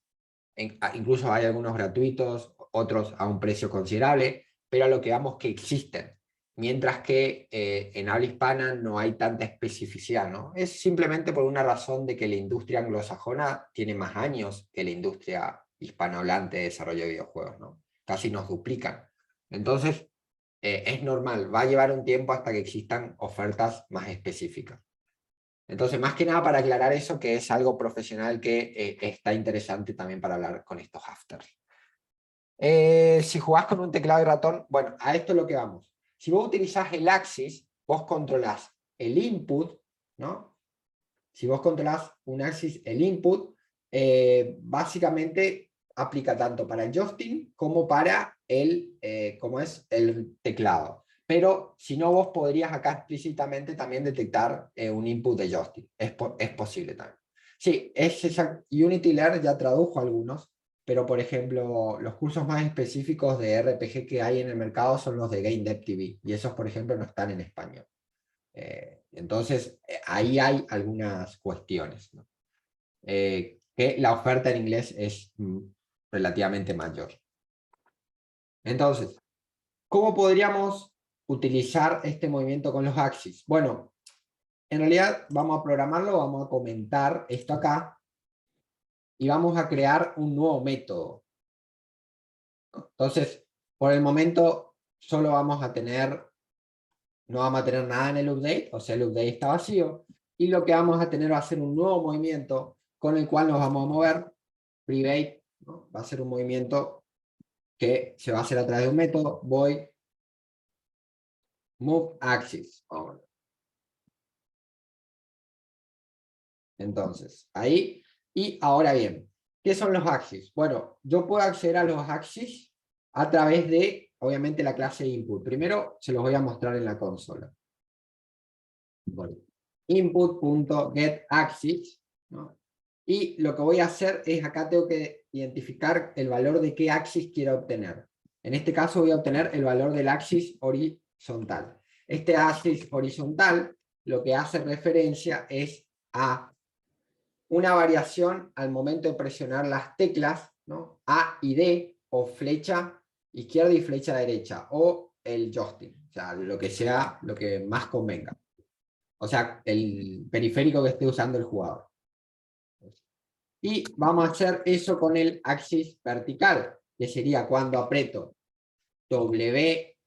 Speaker 1: incluso hay algunos gratuitos, otros a un precio considerable, pero a lo que vamos que existen. Mientras que en habla hispana no hay tanta especificidad, ¿no? Es simplemente por una razón de que la industria anglosajona tiene más años que la industria hispanohablante de desarrollo de videojuegos, ¿no? Casi nos duplican. Entonces, es normal, va a llevar un tiempo hasta que existan ofertas más específicas. Entonces, más que nada para aclarar eso, que es algo profesional que está interesante también para hablar con estos afters. Si jugás con un teclado y ratón, bueno, a esto es lo que vamos. Si vos utilizás el axis, vos controlás el input, ¿no? Si vos controlás un axis, el input, básicamente aplica tanto para el joystick como para como es el teclado. Pero si no, vos podrías acá explícitamente también detectar un input de joystick. Es posible también. Sí, Unity Learn ya tradujo algunos, pero por ejemplo, los cursos más específicos de RPG que hay en el mercado son los de Game Dev TV, y esos, por ejemplo, no están en español. Entonces, ahí hay algunas cuestiones, ¿no? Que la oferta en inglés es relativamente mayor. Entonces, ¿cómo podríamos utilizar este movimiento con los axis? Bueno, en realidad vamos a programarlo, vamos a comentar esto acá, y vamos a crear un nuevo método. Entonces, por el momento, solo no vamos a tener nada en el update, o sea, el update está vacío, y lo que vamos a tener va a ser un nuevo movimiento con el cual nos vamos a mover, private, ¿no? Va a ser un movimiento que se va a hacer a través de un método, void move axis. Entonces, ahí, y ahora bien, ¿qué son los axis? Bueno, yo puedo acceder a los axis a través de, obviamente, la clase input. Primero se los voy a mostrar en la consola. Bueno, input.getAxis, ¿no? Y lo que voy a hacer es, acá tengo que identificar el valor de qué axis quiero obtener. En este caso voy a obtener el valor del axis horizontal. Este axis horizontal lo que hace referencia es a una variación al momento de presionar las teclas, ¿no? A y D, o flecha izquierda y flecha derecha, o el joystick, o sea, lo que sea, lo que más convenga. O sea, el periférico que esté usando el jugador. Y vamos a hacer eso con el axis vertical, que sería cuando aprieto W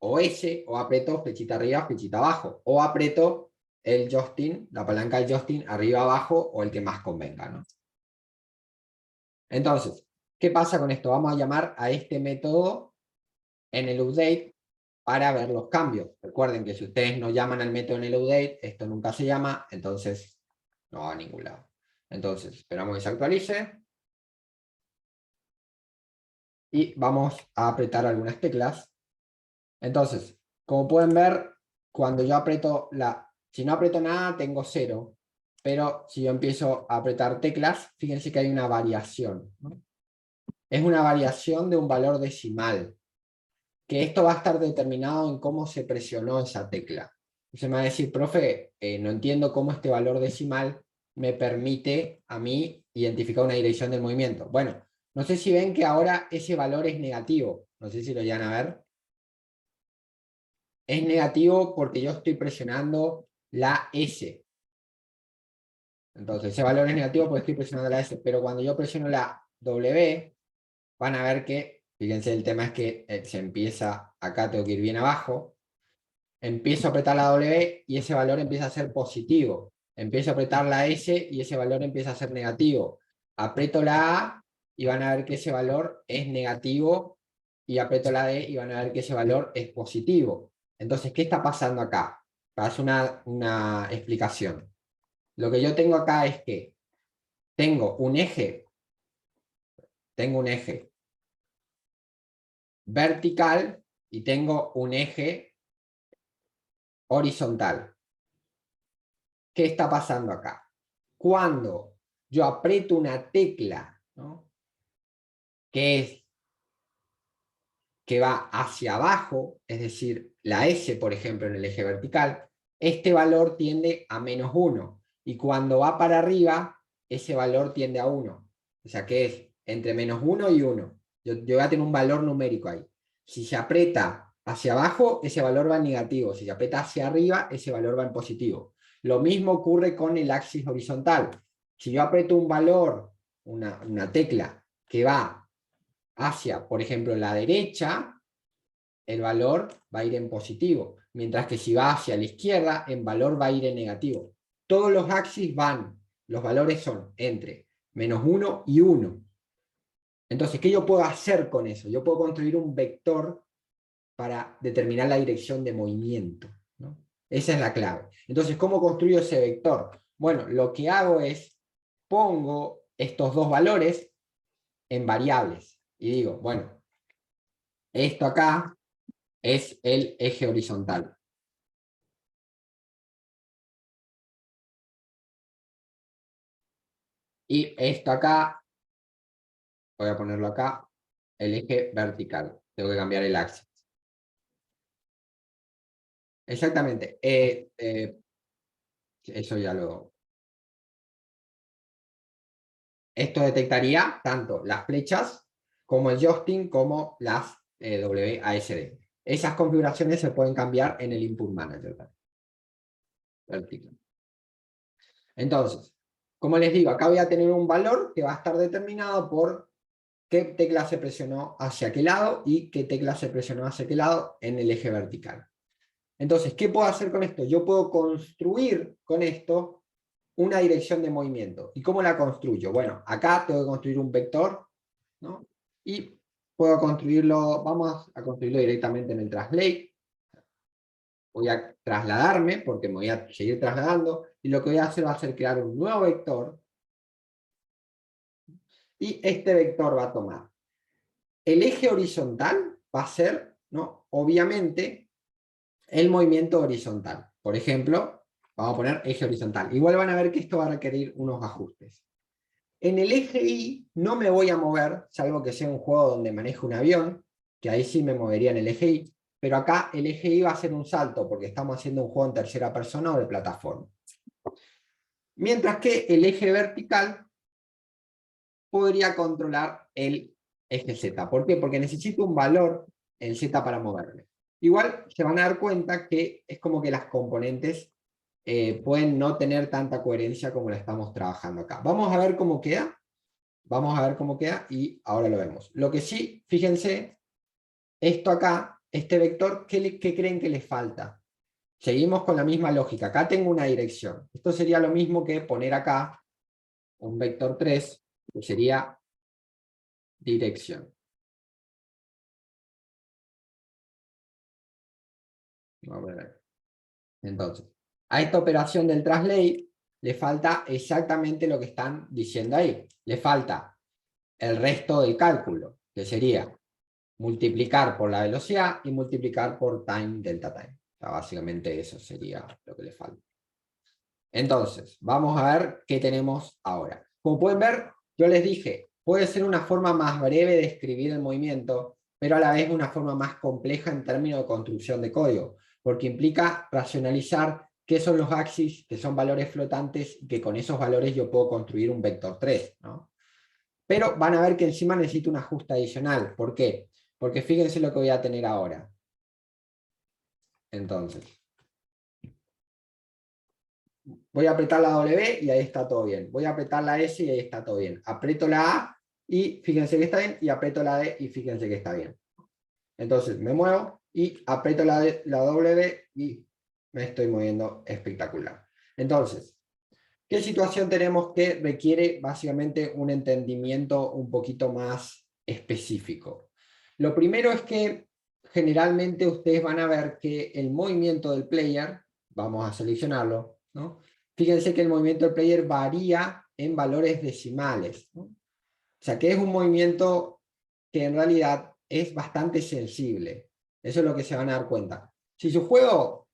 Speaker 1: o S, o aprieto flechita arriba, flechita abajo, o aprieto el joystick, la palanca del joystick arriba, abajo, o el que más convenga, ¿no? Entonces, ¿qué pasa con esto? Vamos a llamar a este método en el update para ver los cambios. Recuerden que si ustedes no llaman al método en el update, esto nunca se llama, entonces no va a ningún lado. Entonces, esperamos que se actualice. Y vamos a apretar algunas teclas. Entonces, como pueden ver, cuando yo aprieto si no aprieto nada, tengo 0. Pero si yo empiezo a apretar teclas, fíjense que hay una variación, ¿no? Es una variación de un valor decimal, que esto va a estar determinado en cómo se presionó esa tecla. Usted me va a decir, profe, no entiendo cómo este valor decimal me permite a mí identificar una dirección del movimiento. Bueno, no sé si ven que ahora ese valor es negativo. No sé si lo llegan a ver. Es negativo porque yo estoy presionando la S. Entonces ese valor es negativo porque estoy presionando la S. Pero cuando yo presiono la W, van a ver que, fíjense, el tema es que se empieza, acá tengo que ir bien abajo, empiezo a apretar la W y ese valor empieza a ser positivo. Empiezo a apretar la S y ese valor empieza a ser negativo. Aprieto la A y van a ver que ese valor es negativo, y aprieto la D y van a ver que ese valor es positivo. Entonces, ¿qué está pasando acá? Para hacer una explicación. Lo que yo tengo acá es que tengo un eje vertical y tengo un eje horizontal. ¿Qué está pasando acá? Cuando yo aprieto una tecla, ¿no?, que va hacia abajo, es decir, la S, por ejemplo, en el eje vertical, este valor tiende a -1. Y cuando va para arriba, ese valor tiende a 1. O sea que es entre -1 y 1. Yo voy a tener un valor numérico ahí. Si se aprieta hacia abajo, ese valor va en negativo. Si se aprieta hacia arriba, ese valor va en positivo. Lo mismo ocurre con el axis horizontal. Si yo aprieto un valor, una tecla, que va hacia, por ejemplo, la derecha, el valor va a ir en positivo. Mientras que si va hacia la izquierda, el valor va a ir en negativo. Todos los axis los valores son entre -1 y 1. Entonces, ¿qué yo puedo hacer con eso? Yo puedo construir un vector para determinar la dirección de movimiento, ¿no? Esa es la clave. Entonces, ¿cómo construyo ese vector? Bueno, lo que hago es, pongo estos dos valores en variables. Y digo, bueno, esto acá es el eje horizontal. Y esto acá, voy a ponerlo acá, el eje vertical. Tengo que cambiar el axis. Exactamente. Eso ya lo... Esto detectaría tanto las flechas como el joystick como las WASD. Esas configuraciones se pueden cambiar en el Input Manager. Vertical. Entonces, como les digo, acá voy a tener un valor que va a estar determinado por qué tecla se presionó hacia qué lado y qué tecla se presionó hacia qué lado en el eje vertical. Entonces, ¿qué puedo hacer con esto? Yo puedo construir con esto una dirección de movimiento. ¿Y cómo la construyo? Bueno, acá tengo que construir un vector, ¿no? Y puedo construirlo, vamos a construirlo directamente en el Translate. Voy a trasladarme, porque me voy a seguir trasladando, y lo que voy a hacer va a ser crear un nuevo vector, y este vector va a tomar el eje horizontal, va a ser, ¿no? Obviamente, el movimiento horizontal. Por ejemplo, vamos a poner eje horizontal. Igual van a ver que esto va a requerir unos ajustes. En el eje Y no me voy a mover, salvo que sea un juego donde manejo un avión, que ahí sí me movería en el eje Y, pero acá el eje Y va a ser un salto, porque estamos haciendo un juego en tercera persona o de plataforma. Mientras que el eje vertical podría controlar el eje Z. ¿Por qué? Porque necesito un valor en Z para moverme. Igual se van a dar cuenta que es como que las componentes pueden no tener tanta coherencia como la estamos trabajando acá. Vamos a ver cómo queda. Vamos a ver cómo queda y ahora lo vemos. Lo que sí, fíjense, esto acá, este vector, ¿qué creen que le falta? Seguimos con la misma lógica. Acá tengo una dirección. Esto sería lo mismo que poner acá un vector 3, que sería dirección. Vamos a ver. Entonces, a esta operación del translate le falta exactamente lo que están diciendo ahí. Le falta el resto del cálculo, que sería multiplicar por la velocidad y multiplicar por time delta time. O sea, básicamente eso sería lo que le falta. Entonces, vamos a ver qué tenemos ahora. Como pueden ver, yo les dije, puede ser una forma más breve de escribir el movimiento, pero a la vez una forma más compleja en términos de construcción de código, porque implica racionalizar qué son los axis, que son valores flotantes, y que con esos valores yo puedo construir un vector 3, ¿no? Pero van a ver que encima necesito un ajuste adicional. ¿Por qué? Porque fíjense lo que voy a tener ahora. Entonces, voy a apretar la W y ahí está todo bien. Voy a apretar la S y ahí está todo bien. Aprieto la A y fíjense que está bien, y aprieto la D y fíjense que está bien. Entonces me muevo y aprieto la W y me estoy moviendo espectacular. Entonces, ¿qué situación tenemos que requiere básicamente un entendimiento un poquito más específico? Lo primero es que generalmente ustedes van a ver que el movimiento del player, vamos a seleccionarlo, ¿no? Fíjense que el movimiento del player varía en valores decimales, ¿no? O sea que es un movimiento que en realidad es bastante sensible. Eso es lo que se van a dar cuenta. Si su juego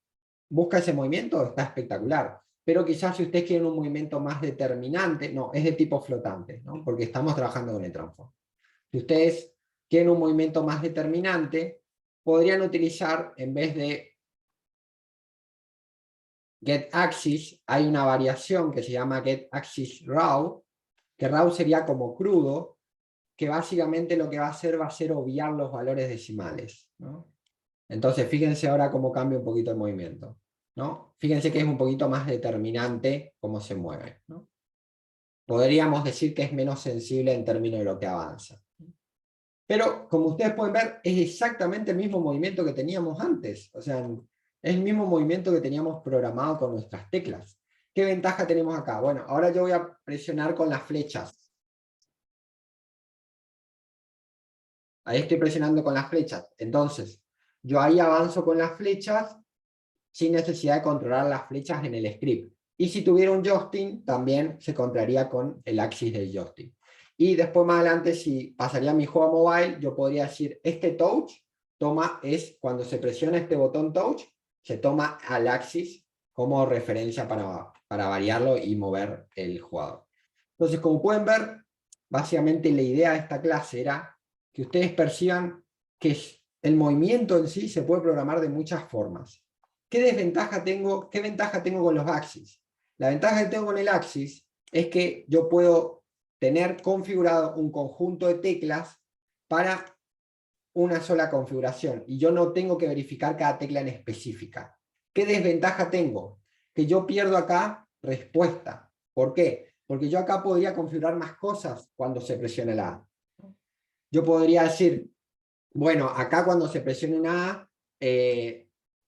Speaker 1: busca ese movimiento, está espectacular. Pero quizás si ustedes quieren un movimiento más determinante, no, es de tipo flotante, ¿no? Porque estamos trabajando con el transform. Si ustedes quieren un movimiento más determinante, podrían utilizar, en vez de getAxis, hay una variación que se llama getAxis raw, que raw sería como crudo, que básicamente lo que va a hacer obviar los valores decimales, ¿no? Entonces, fíjense ahora cómo cambia un poquito el movimiento, ¿no? Fíjense que es un poquito más determinante cómo se mueve, ¿no? Podríamos decir que es menos sensible en términos de lo que avanza. Pero, como ustedes pueden ver, es exactamente el mismo movimiento que teníamos antes. O sea, es el mismo movimiento que teníamos programado con nuestras teclas. ¿Qué ventaja tenemos acá? Bueno, ahora yo voy a presionar con las flechas. Ahí estoy presionando con las flechas. Entonces, yo ahí avanzo con las flechas sin necesidad de controlar las flechas en el script. Y si tuviera un joystick, también se controlaría con el axis del joystick. Y después más adelante, si pasaría a mi juego mobile, yo podría decir, este touch es cuando se presiona este botón touch, se toma al axis como referencia para variarlo y mover el jugador. Entonces, como pueden ver, básicamente la idea de esta clase era que ustedes perciban que el movimiento en sí se puede programar de muchas formas. ¿Qué ventaja tengo con los axis? La ventaja que tengo con el axis es que yo puedo tener configurado un conjunto de teclas para una sola configuración y yo no tengo que verificar cada tecla en específica. ¿Qué desventaja tengo? Que yo pierdo acá respuesta. ¿Por qué? Porque yo acá podría configurar más cosas cuando se presiona la A. Yo podría decir, bueno, acá cuando se presiona una A,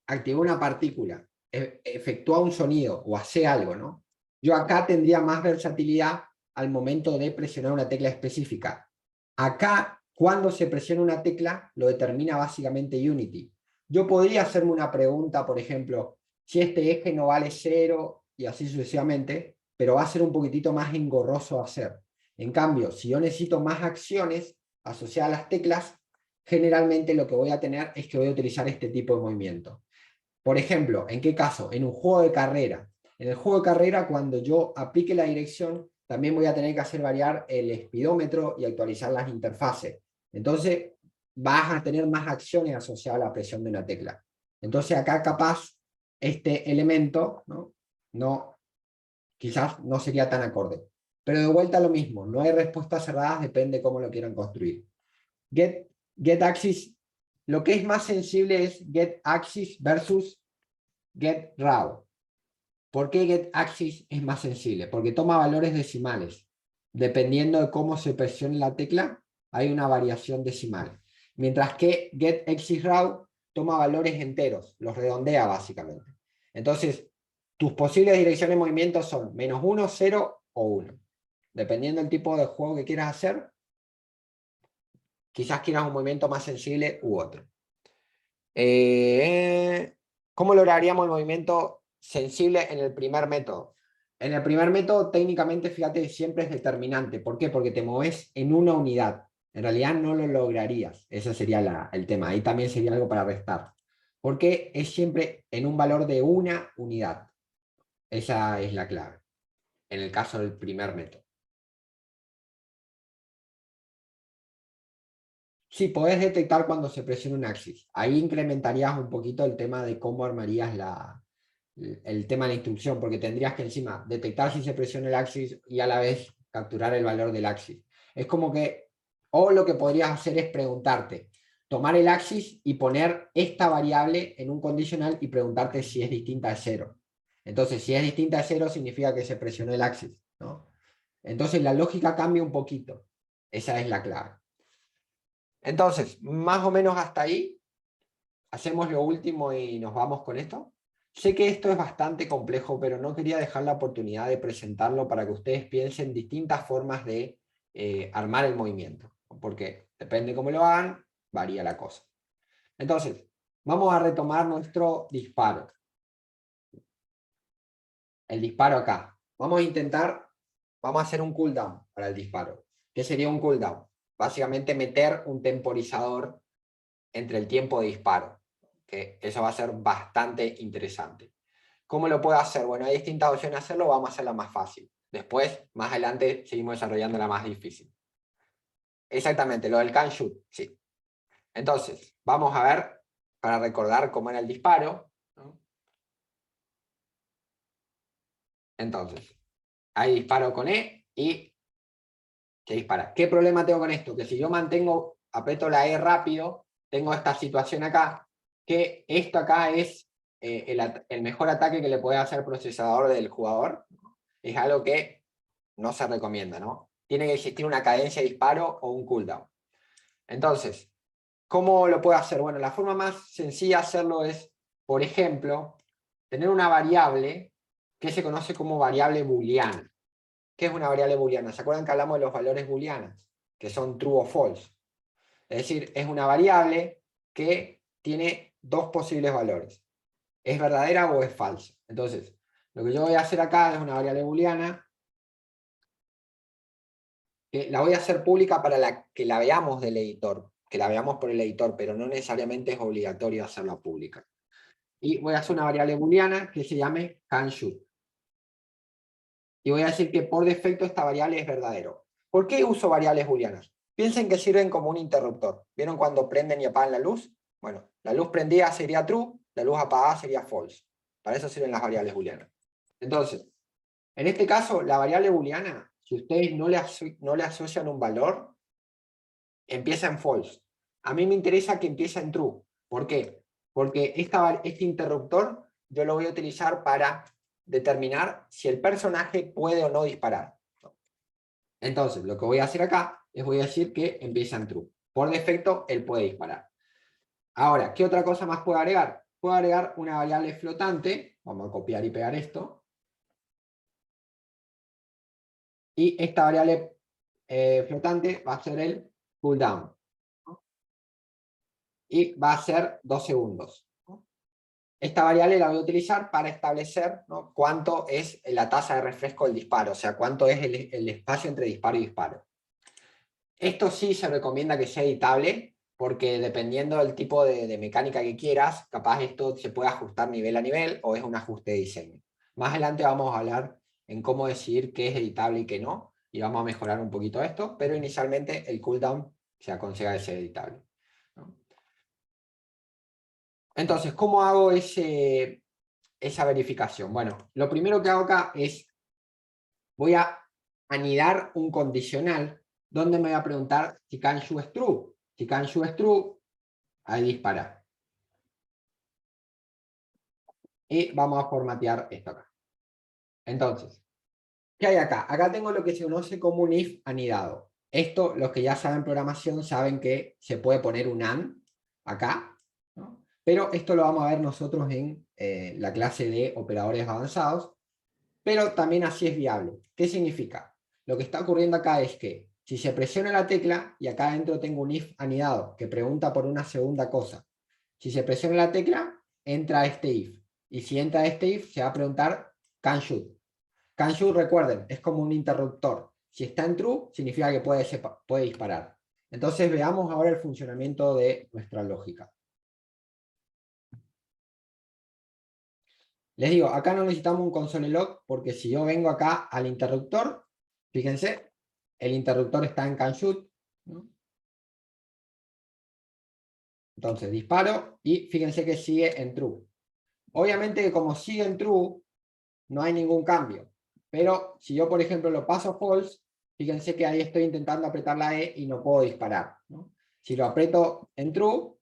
Speaker 1: activa una partícula, efectúa un sonido o hace algo, ¿no? Yo acá tendría más versatilidad al momento de presionar una tecla específica. Acá, cuando se presiona una tecla, lo determina básicamente Unity. Yo podría hacerme una pregunta, por ejemplo, si este eje no vale 0 y así sucesivamente, pero va a ser un poquitito más engorroso hacer. En cambio, si yo necesito más acciones asociadas a las teclas, generalmente lo que voy a tener es que voy a utilizar este tipo de movimiento. Por ejemplo, ¿en qué caso? En un juego de carrera. En el juego de carrera, cuando yo aplique la dirección, también voy a tener que hacer variar el espidómetro y actualizar las interfaces. Entonces, vas a tener más acciones asociadas a la presión de una tecla. Entonces, acá capaz este elemento, quizás no sería tan acorde. Pero de vuelta lo mismo, no hay respuestas cerradas, depende de cómo lo quieran construir. GetAxis, lo que es más sensible es GetAxis versus GetRaw. ¿Por qué GetAxis es más sensible? Porque toma valores decimales. Dependiendo de cómo se presione la tecla, hay una variación decimal. Mientras que GetAxisRaw toma valores enteros, los redondea básicamente. Entonces, tus posibles direcciones de movimiento son -1, 0 o 1. Dependiendo del tipo de juego que quieras hacer, quizás quieras un movimiento más sensible u otro. ¿Cómo lograríamos el movimiento sensible en el primer método? En el primer método, técnicamente, fíjate, siempre es determinante. ¿Por qué? Porque te mueves en una unidad. En realidad no lo lograrías. Ese sería el tema. Ahí también sería algo para restar. Porque es siempre en un valor de una unidad. Esa es la clave. En el caso del primer método. Sí, podés detectar cuando se presiona un axis. Ahí incrementarías un poquito el tema de cómo armarías el tema de la instrucción, porque tendrías que encima detectar si se presiona el axis y a la vez capturar el valor del axis. Es como que, o lo que podrías hacer es preguntarte, tomar el axis y poner esta variable en un condicional y preguntarte si es distinta de 0. Entonces, si es distinta de 0, significa que se presionó el axis, ¿no? Entonces, la lógica cambia un poquito. Esa es la clave. Entonces, más o menos hasta ahí, hacemos lo último y nos vamos con esto. Sé que esto es bastante complejo, pero no quería dejar la oportunidad de presentarlo para que ustedes piensen distintas formas de armar el movimiento, porque depende cómo lo hagan, varía la cosa. Entonces, vamos a retomar nuestro disparo. El disparo acá. Vamos a hacer un cooldown para el disparo. ¿Qué sería un cooldown? Básicamente meter un temporizador entre el tiempo de disparo, que eso va a ser bastante interesante. ¿Cómo lo puedo hacer? Bueno, hay distintas opciones de hacerlo, vamos a hacerla más fácil. Después, más adelante, seguimos desarrollando la más difícil. Exactamente, lo del can shoot, sí. Entonces, vamos a ver, para recordar cómo era el disparo, ¿no? Entonces, hay disparo con E y que dispara. ¿Qué problema tengo con esto? Que si yo aprieto la E rápido, tengo esta situación acá, que esto acá es el mejor ataque que le puede hacer el procesador del jugador. Es algo que no se recomienda, ¿no? Tiene que existir una cadencia de disparo o un cooldown. Entonces, ¿cómo lo puedo hacer? Bueno, la forma más sencilla de hacerlo es, por ejemplo, tener una variable que se conoce como variable booleana. ¿Qué es una variable booleana? ¿Se acuerdan que hablamos de los valores booleanos? Que son true o false. Es decir, es una variable que tiene dos posibles valores. ¿Es verdadera o es falsa? Entonces, lo que yo voy a hacer acá es una variable booleana, que la voy a hacer pública para que la veamos del editor, que la veamos por el editor, pero no necesariamente es obligatorio hacerla pública. Y voy a hacer una variable booleana que se llame CanShoot. Y voy a decir que por defecto esta variable es verdadero. ¿Por qué uso variables booleanas? Piensen que sirven como un interruptor. ¿Vieron cuando prenden y apagan la luz? Bueno, la luz prendida sería true, la luz apagada sería false. Para eso sirven las variables booleanas. Entonces, en este caso, la variable booleana, si ustedes no le asocian un valor, empieza en false. A mí me interesa que empiece en true. ¿Por qué? Porque este interruptor yo lo voy a utilizar para determinar si el personaje puede o no disparar. Entonces, lo que voy a hacer acá es voy a decir que empieza en true. Por defecto, él puede disparar. Ahora, ¿qué otra cosa más puedo agregar? Puedo agregar una variable flotante. Vamos a copiar y pegar esto. Y esta variable flotante va a ser el cooldown. Y va a ser 2 segundos. Esta variable la voy a utilizar para establecer, ¿no?, cuánto es la tasa de refresco del disparo, o sea, cuánto es el espacio entre disparo y disparo. Esto sí se recomienda que sea editable, porque dependiendo del tipo de mecánica que quieras, capaz esto se puede ajustar nivel a nivel o es un ajuste de diseño. Más adelante vamos a hablar en cómo decidir qué es editable y qué no, y vamos a mejorar un poquito esto, pero inicialmente el cooldown se aconseja que sea editable, ¿no? Entonces, ¿cómo hago esa verificación? Bueno, lo primero que hago acá es, voy a anidar un condicional donde me voy a preguntar si CanShoot es true. Si CanShoot es true, ahí dispara. Y vamos a formatear esto acá. Entonces, ¿qué hay acá? Acá tengo lo que se conoce como un if anidado. Esto, los que ya saben programación, saben que se puede poner un AND acá, ¿no? Pero esto lo vamos a ver nosotros en la clase de operadores avanzados. Pero también así es viable. ¿Qué significa? Lo que está ocurriendo acá es que si se presiona la tecla, y acá adentro tengo un if anidado que pregunta por una segunda cosa. Si se presiona la tecla, entra este if. Y si entra este if, se va a preguntar CanShoot. CanShoot, recuerden, es como un interruptor. Si está en true, significa que puede disparar. Entonces veamos ahora el funcionamiento de nuestra lógica. Les digo, acá no necesitamos un console log, porque si yo vengo acá al interruptor, fíjense, el interruptor está en CanShoot, ¿no? Entonces disparo y fíjense que sigue en true. Obviamente como sigue en true, no hay ningún cambio. Pero si yo, por ejemplo, lo paso a false, fíjense que ahí estoy intentando apretar la E y no puedo disparar, ¿no? Si lo aprieto en true,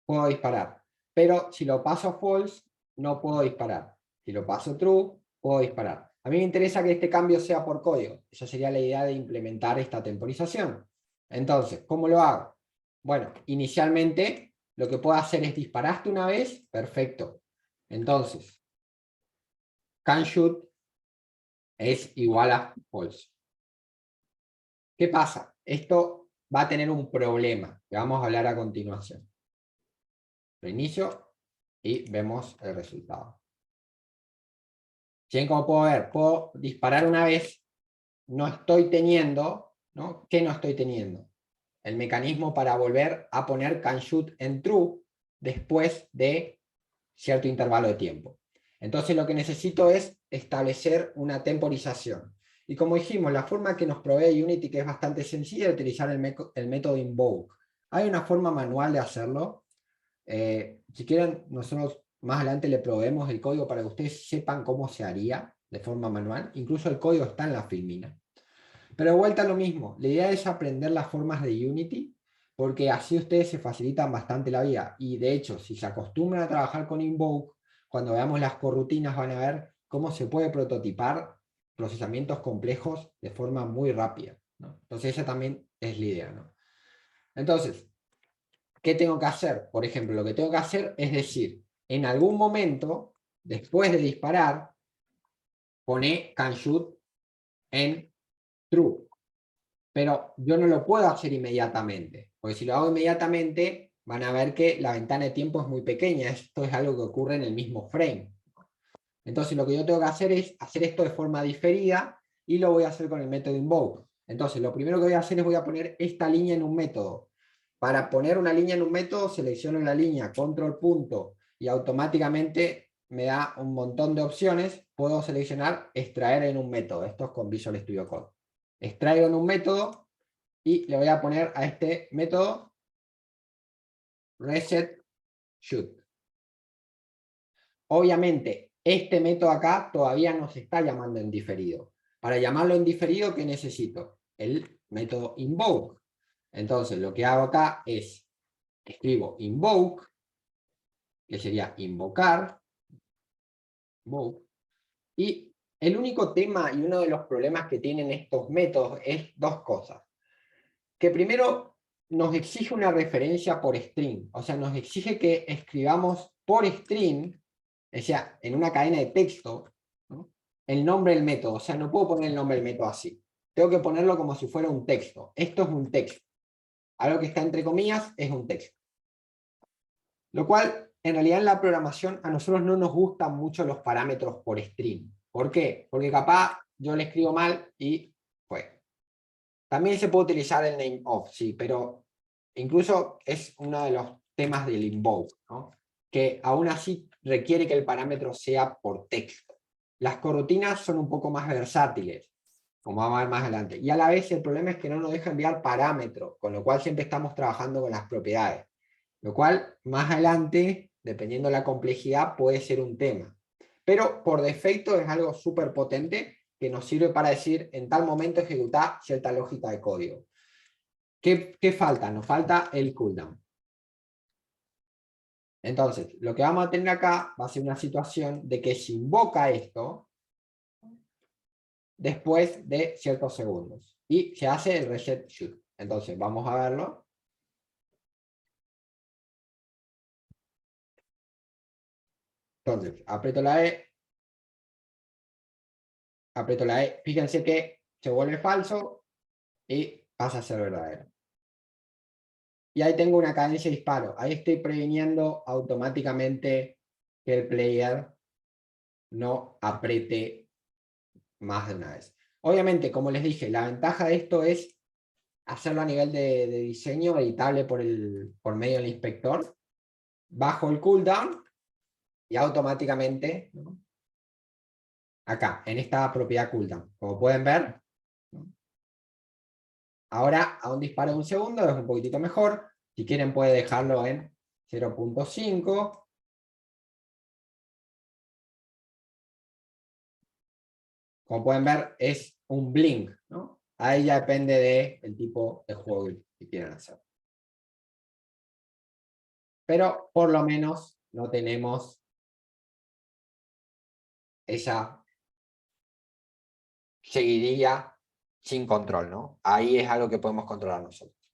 Speaker 1: puedo disparar. Pero si lo paso a false, no puedo disparar. Si lo paso true, puedo disparar. A mí me interesa que este cambio sea por código. Esa sería la idea de implementar esta temporización. Entonces, ¿cómo lo hago? Bueno, inicialmente lo que puedo hacer es disparaste una vez, perfecto. Entonces, CanShoot es igual a false. ¿Qué pasa? Esto va a tener un problema que vamos a hablar a continuación. Reinicio y vemos el resultado. ¿Sí? Como puedo ver, puedo disparar una vez, no estoy teniendo, ¿no? ¿Qué no estoy teniendo? El mecanismo para volver a poner CanShoot en true después de cierto intervalo de tiempo. Entonces lo que necesito es establecer una temporización. Y como dijimos, la forma que nos provee Unity, que es bastante sencilla, es utilizar el método invoke. Hay una forma manual de hacerlo. Si quieren, nosotros más adelante le proveemos el código para que ustedes sepan cómo se haría de forma manual. Incluso el código está en la filmina. Pero de vuelta a lo mismo, la idea es aprender las formas de Unity, porque así ustedes se facilitan bastante la vida. Y de hecho, si se acostumbran a trabajar con Invoke, cuando veamos las corrutinas van a ver cómo se puede prototipar procesamientos complejos de forma muy rápida, ¿no? Entonces esa también es la idea, ¿no? Entonces, ¿qué tengo que hacer? Por ejemplo, lo que tengo que hacer es decir, en algún momento, después de disparar, pone CanShoot en true. Pero yo no lo puedo hacer inmediatamente, porque si lo hago inmediatamente, van a ver que la ventana de tiempo es muy pequeña. Esto es algo que ocurre en el mismo frame. Entonces lo que yo tengo que hacer es hacer esto de forma diferida y lo voy a hacer con el método invoke. Entonces lo primero que voy a hacer es voy a poner esta línea en un método. Para poner una línea en un método selecciono la línea, control punto, y automáticamente me da un montón de opciones. Puedo seleccionar extraer en un método. Esto es con Visual Studio Code. Extraigo en un método y le voy a poner a este método reset shoot. Obviamente, este método acá todavía no se está llamando en diferido. Para llamarlo en diferido, ¿qué necesito? El método invoke. Entonces, lo que hago acá es, escribo invoke, que sería invocar, invoke, y el único tema y uno de los problemas que tienen estos métodos es dos cosas. Que primero nos exige una referencia por string, o sea, nos exige que escribamos por string, o sea, en una cadena de texto, ¿no?, el nombre del método. O sea, no puedo poner el nombre del método así. Tengo que ponerlo como si fuera un texto. Esto es un texto. Algo que está entre comillas es un texto. Lo cual, en realidad en la programación, a nosotros no nos gustan mucho los parámetros por string. ¿Por qué? Porque capaz yo le escribo mal y pues. También se puede utilizar el name of, sí, pero incluso es uno de los temas del invoke, ¿no?, que aún así requiere que el parámetro sea por texto. Las corutinas son un poco más versátiles, como vamos a ver más adelante, y a la vez el problema es que no nos deja enviar parámetros, con lo cual siempre estamos trabajando con las propiedades, lo cual más adelante, dependiendo de la complejidad, puede ser un tema. Pero por defecto es algo súper potente que nos sirve para decir en tal momento ejecutar cierta lógica de código. ¿Qué falta? Nos falta el cooldown. Entonces, lo que vamos a tener acá va a ser una situación de que se invoca esto después de ciertos segundos. Y se hace el reset shoot. Entonces, vamos a verlo. Entonces, aprieto la E. Aprieto la E. Fíjense que se vuelve falso y pasa a ser verdadero. Y ahí tengo una cadencia de disparo. Ahí estoy previniendo automáticamente que el player no apriete más de una vez. Obviamente, como les dije, la ventaja de esto es hacerlo a nivel de diseño editable por medio del inspector. Bajo el cooldown y automáticamente, ¿no?, acá, en esta propiedad cooldown. Como pueden ver, ¿no?, ahora a un disparo de un segundo es un poquitito mejor. Si quieren puede dejarlo en 0.5. Como pueden ver, es un blink, ¿no? Ahí ya depende del tipo de juego que quieran hacer. Pero por lo menos no tenemos esa seguidilla sin control, ¿no? Ahí es algo que podemos controlar nosotros.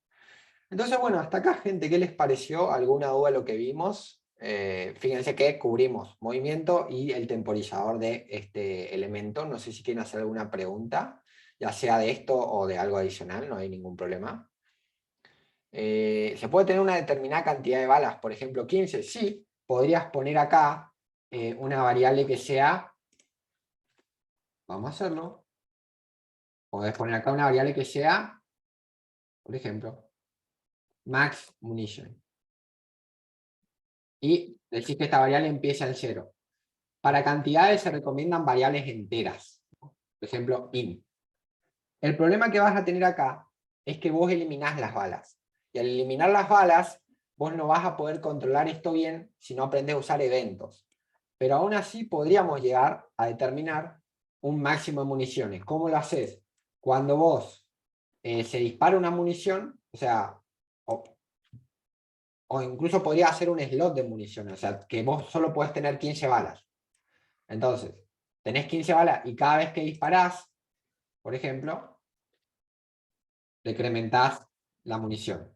Speaker 1: Entonces, bueno, hasta acá, gente, ¿qué les pareció? ¿Alguna duda de lo que vimos? Fíjense que cubrimos movimiento y el temporizador de este elemento. No sé si quieren hacer alguna pregunta, ya sea de esto o de algo adicional, no hay ningún problema. ¿Se puede tener una determinada cantidad de balas? Por ejemplo, 15. Sí, podrías poner acá una variable que sea... Vamos a hacerlo. Podés poner acá una variable que sea, por ejemplo, max munition. Y decir que esta variable empieza en 0. Para cantidades se recomiendan variables enteras. Por ejemplo, int. El problema que vas a tener acá es que vos eliminás las balas. Y al eliminar las balas, vos no vas a poder controlar esto bien si no aprendes a usar eventos. Pero aún así podríamos llegar a determinar un máximo de municiones. ¿Cómo lo haces? Cuando vos se dispara una munición, o sea, o incluso podría hacer un slot de munición, o sea, que vos solo podés tener 15 balas. Entonces, tenés 15 balas y cada vez que disparás, por ejemplo, decrementás la munición.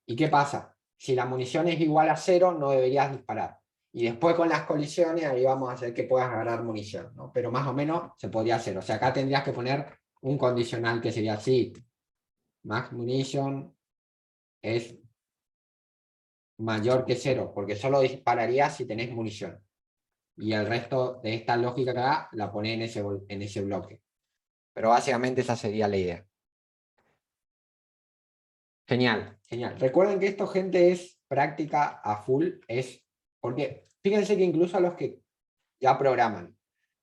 Speaker 1: ¿Y qué pasa? Si la munición es igual a 0, no deberías disparar. Y después con las colisiones, ahí vamos a hacer que puedas agarrar munición, ¿no? Pero más o menos se podría hacer. O sea, acá tendrías que poner un condicional que sería así. Max munition es mayor que 0, porque solo dispararía si tenés munición. Y el resto de esta lógica acá la pone en ese bloque. Pero básicamente esa sería la idea. Genial, genial. Recuerden que esto, gente, es práctica a full, porque fíjense que incluso a los que ya programan,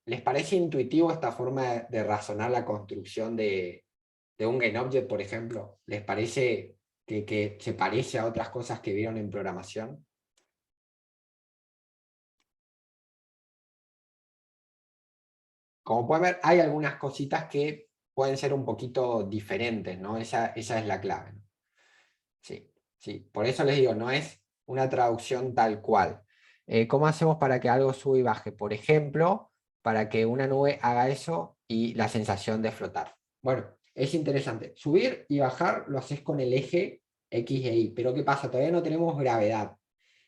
Speaker 1: ¿les parece intuitivo esta forma de razonar la construcción de un GameObject, por ejemplo? ¿Les parece que se parece a otras cosas que vieron en programación? Como pueden ver, hay algunas cositas que pueden ser un poquito diferentes, ¿no? Esa es la clave, ¿no? Sí, sí. Por eso les digo, no es una traducción tal cual. ¿Cómo hacemos para que algo sube y baje? Por ejemplo, para que una nube haga eso y la sensación de flotar. Bueno, es interesante. Subir y bajar lo haces con el eje X e Y. Pero ¿qué pasa? Todavía no tenemos gravedad.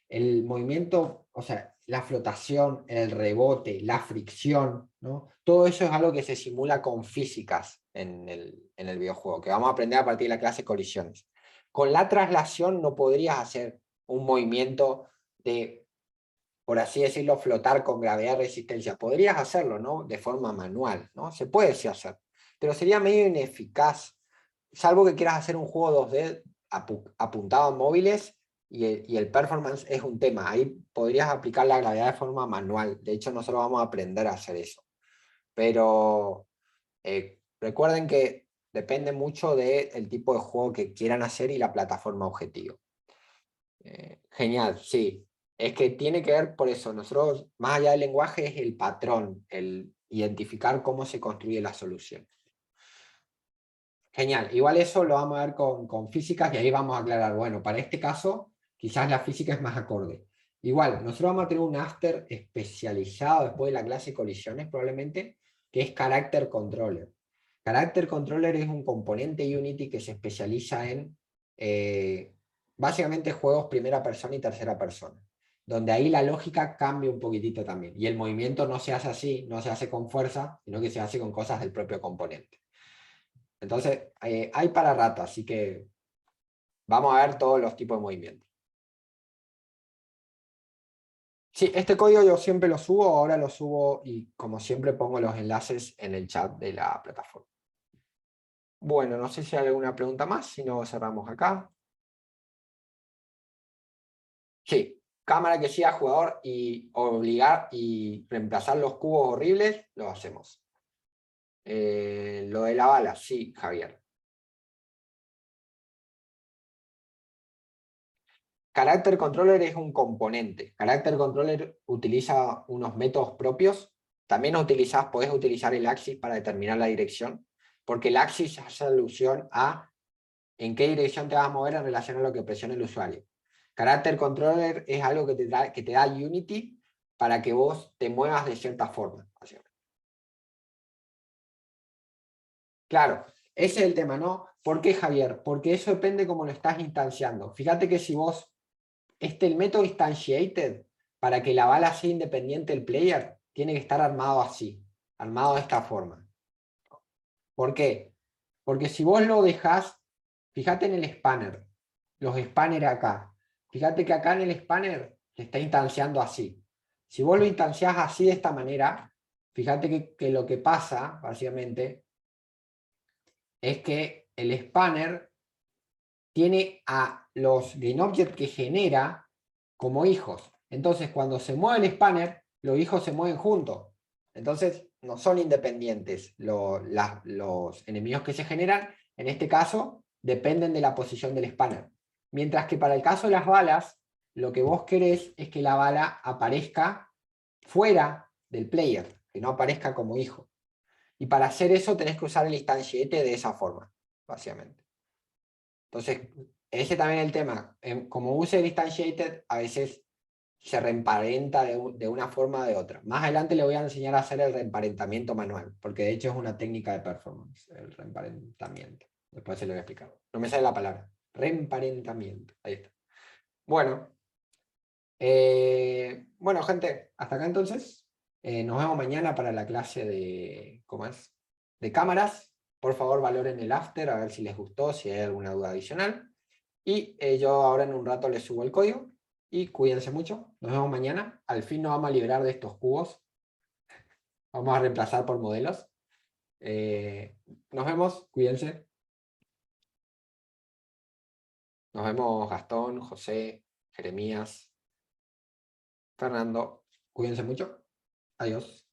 Speaker 1: El movimiento, o sea, la flotación, el rebote, la fricción, ¿no? Todo eso es algo que se simula con físicas en el videojuego, que vamos a aprender a partir de la clase colisiones. Con la traslación no podrías hacer un movimiento de, por así decirlo, flotar con gravedad y resistencia. Podrías hacerlo, ¿no? De forma manual, ¿no? Se puede sí hacer, pero sería medio ineficaz, salvo que quieras hacer un juego 2D apuntado a móviles y el performance es un tema. Ahí podrías aplicar la gravedad de forma manual. De hecho, nosotros vamos a aprender a hacer eso. Pero recuerden que depende mucho del tipo de juego que quieran hacer y la plataforma objetivo. Genial, sí. Es que tiene que ver por eso. Nosotros, más allá del lenguaje, es el patrón, el identificar cómo se construye la solución. Genial. Igual eso lo vamos a ver con físicas y ahí vamos a aclarar. Bueno, para este caso, quizás la física es más acorde. Igual, nosotros vamos a tener un after especializado después de la clase de colisiones, probablemente, que es Character Controller. Character Controller es un componente Unity que se especializa en básicamente juegos primera persona y tercera persona, donde ahí la lógica cambia un poquitito también. Y el movimiento no se hace así, no se hace con fuerza, sino que se hace con cosas del propio componente. Entonces, hay para rato, así que vamos a ver todos los tipos de movimientos. Sí, este código yo siempre lo subo, ahora lo subo y como siempre pongo los enlaces en el chat de la plataforma. Bueno, no sé si hay alguna pregunta más, si no cerramos acá. Sí, cámara que siga jugador y obligar y reemplazar los cubos horribles, lo hacemos. Lo de la bala, sí, Javier. Character Controller es un componente. Character Controller utiliza unos métodos propios. También podés utilizar el axis para determinar la dirección, porque el axis hace alusión a en qué dirección te vas a mover en relación a lo que presiona el usuario. Character Controller es algo que te da Unity para que vos te muevas de cierta forma. Claro, ese es el tema, ¿no? ¿Por qué, Javier? Porque eso depende cómo lo estás instanciando. Fíjate que si vos el método instantiated, para que la bala sea independiente del player, tiene que estar armado así, armado de esta forma. ¿Por qué? Porque si vos lo dejás, fíjate en el spanner, los spanners acá. Fíjate que acá en el spanner se está instanciando así. Si vos lo instanciás así de esta manera, fíjate que lo que pasa, básicamente, es que el spanner tiene a los GameObject que genera como hijos. Entonces, cuando se mueve el spanner, los hijos se mueven juntos. Entonces, no son independientes los enemigos que se generan. En este caso, dependen de la posición del spanner. Mientras que para el caso de las balas, lo que vos querés es que la bala aparezca fuera del player, que no aparezca como hijo. Y para hacer eso tenés que usar el instantiate de esa forma, básicamente. Entonces, ese también es el tema. Como use el instantiated, a veces se reemparenta de una forma o de otra. Más adelante le voy a enseñar a hacer el reemparentamiento manual, porque de hecho es una técnica de performance, el reemparentamiento. Después se lo voy a explicar. No me sale la palabra. Reemparentamiento. Ahí está. Bueno, bueno, gente, hasta acá entonces. Nos vemos mañana para la clase de, ¿cómo es? De cámaras. Por favor, valoren el after, a ver si les gustó, si hay alguna duda adicional. Y yo ahora en un rato les subo el código y cuídense mucho. Nos vemos mañana. Al fin nos vamos a liberar de estos cubos. Vamos a reemplazar por modelos. Nos vemos, cuídense. Nos vemos Gastón, José, Jeremías, Fernando. Cuídense mucho. Adiós.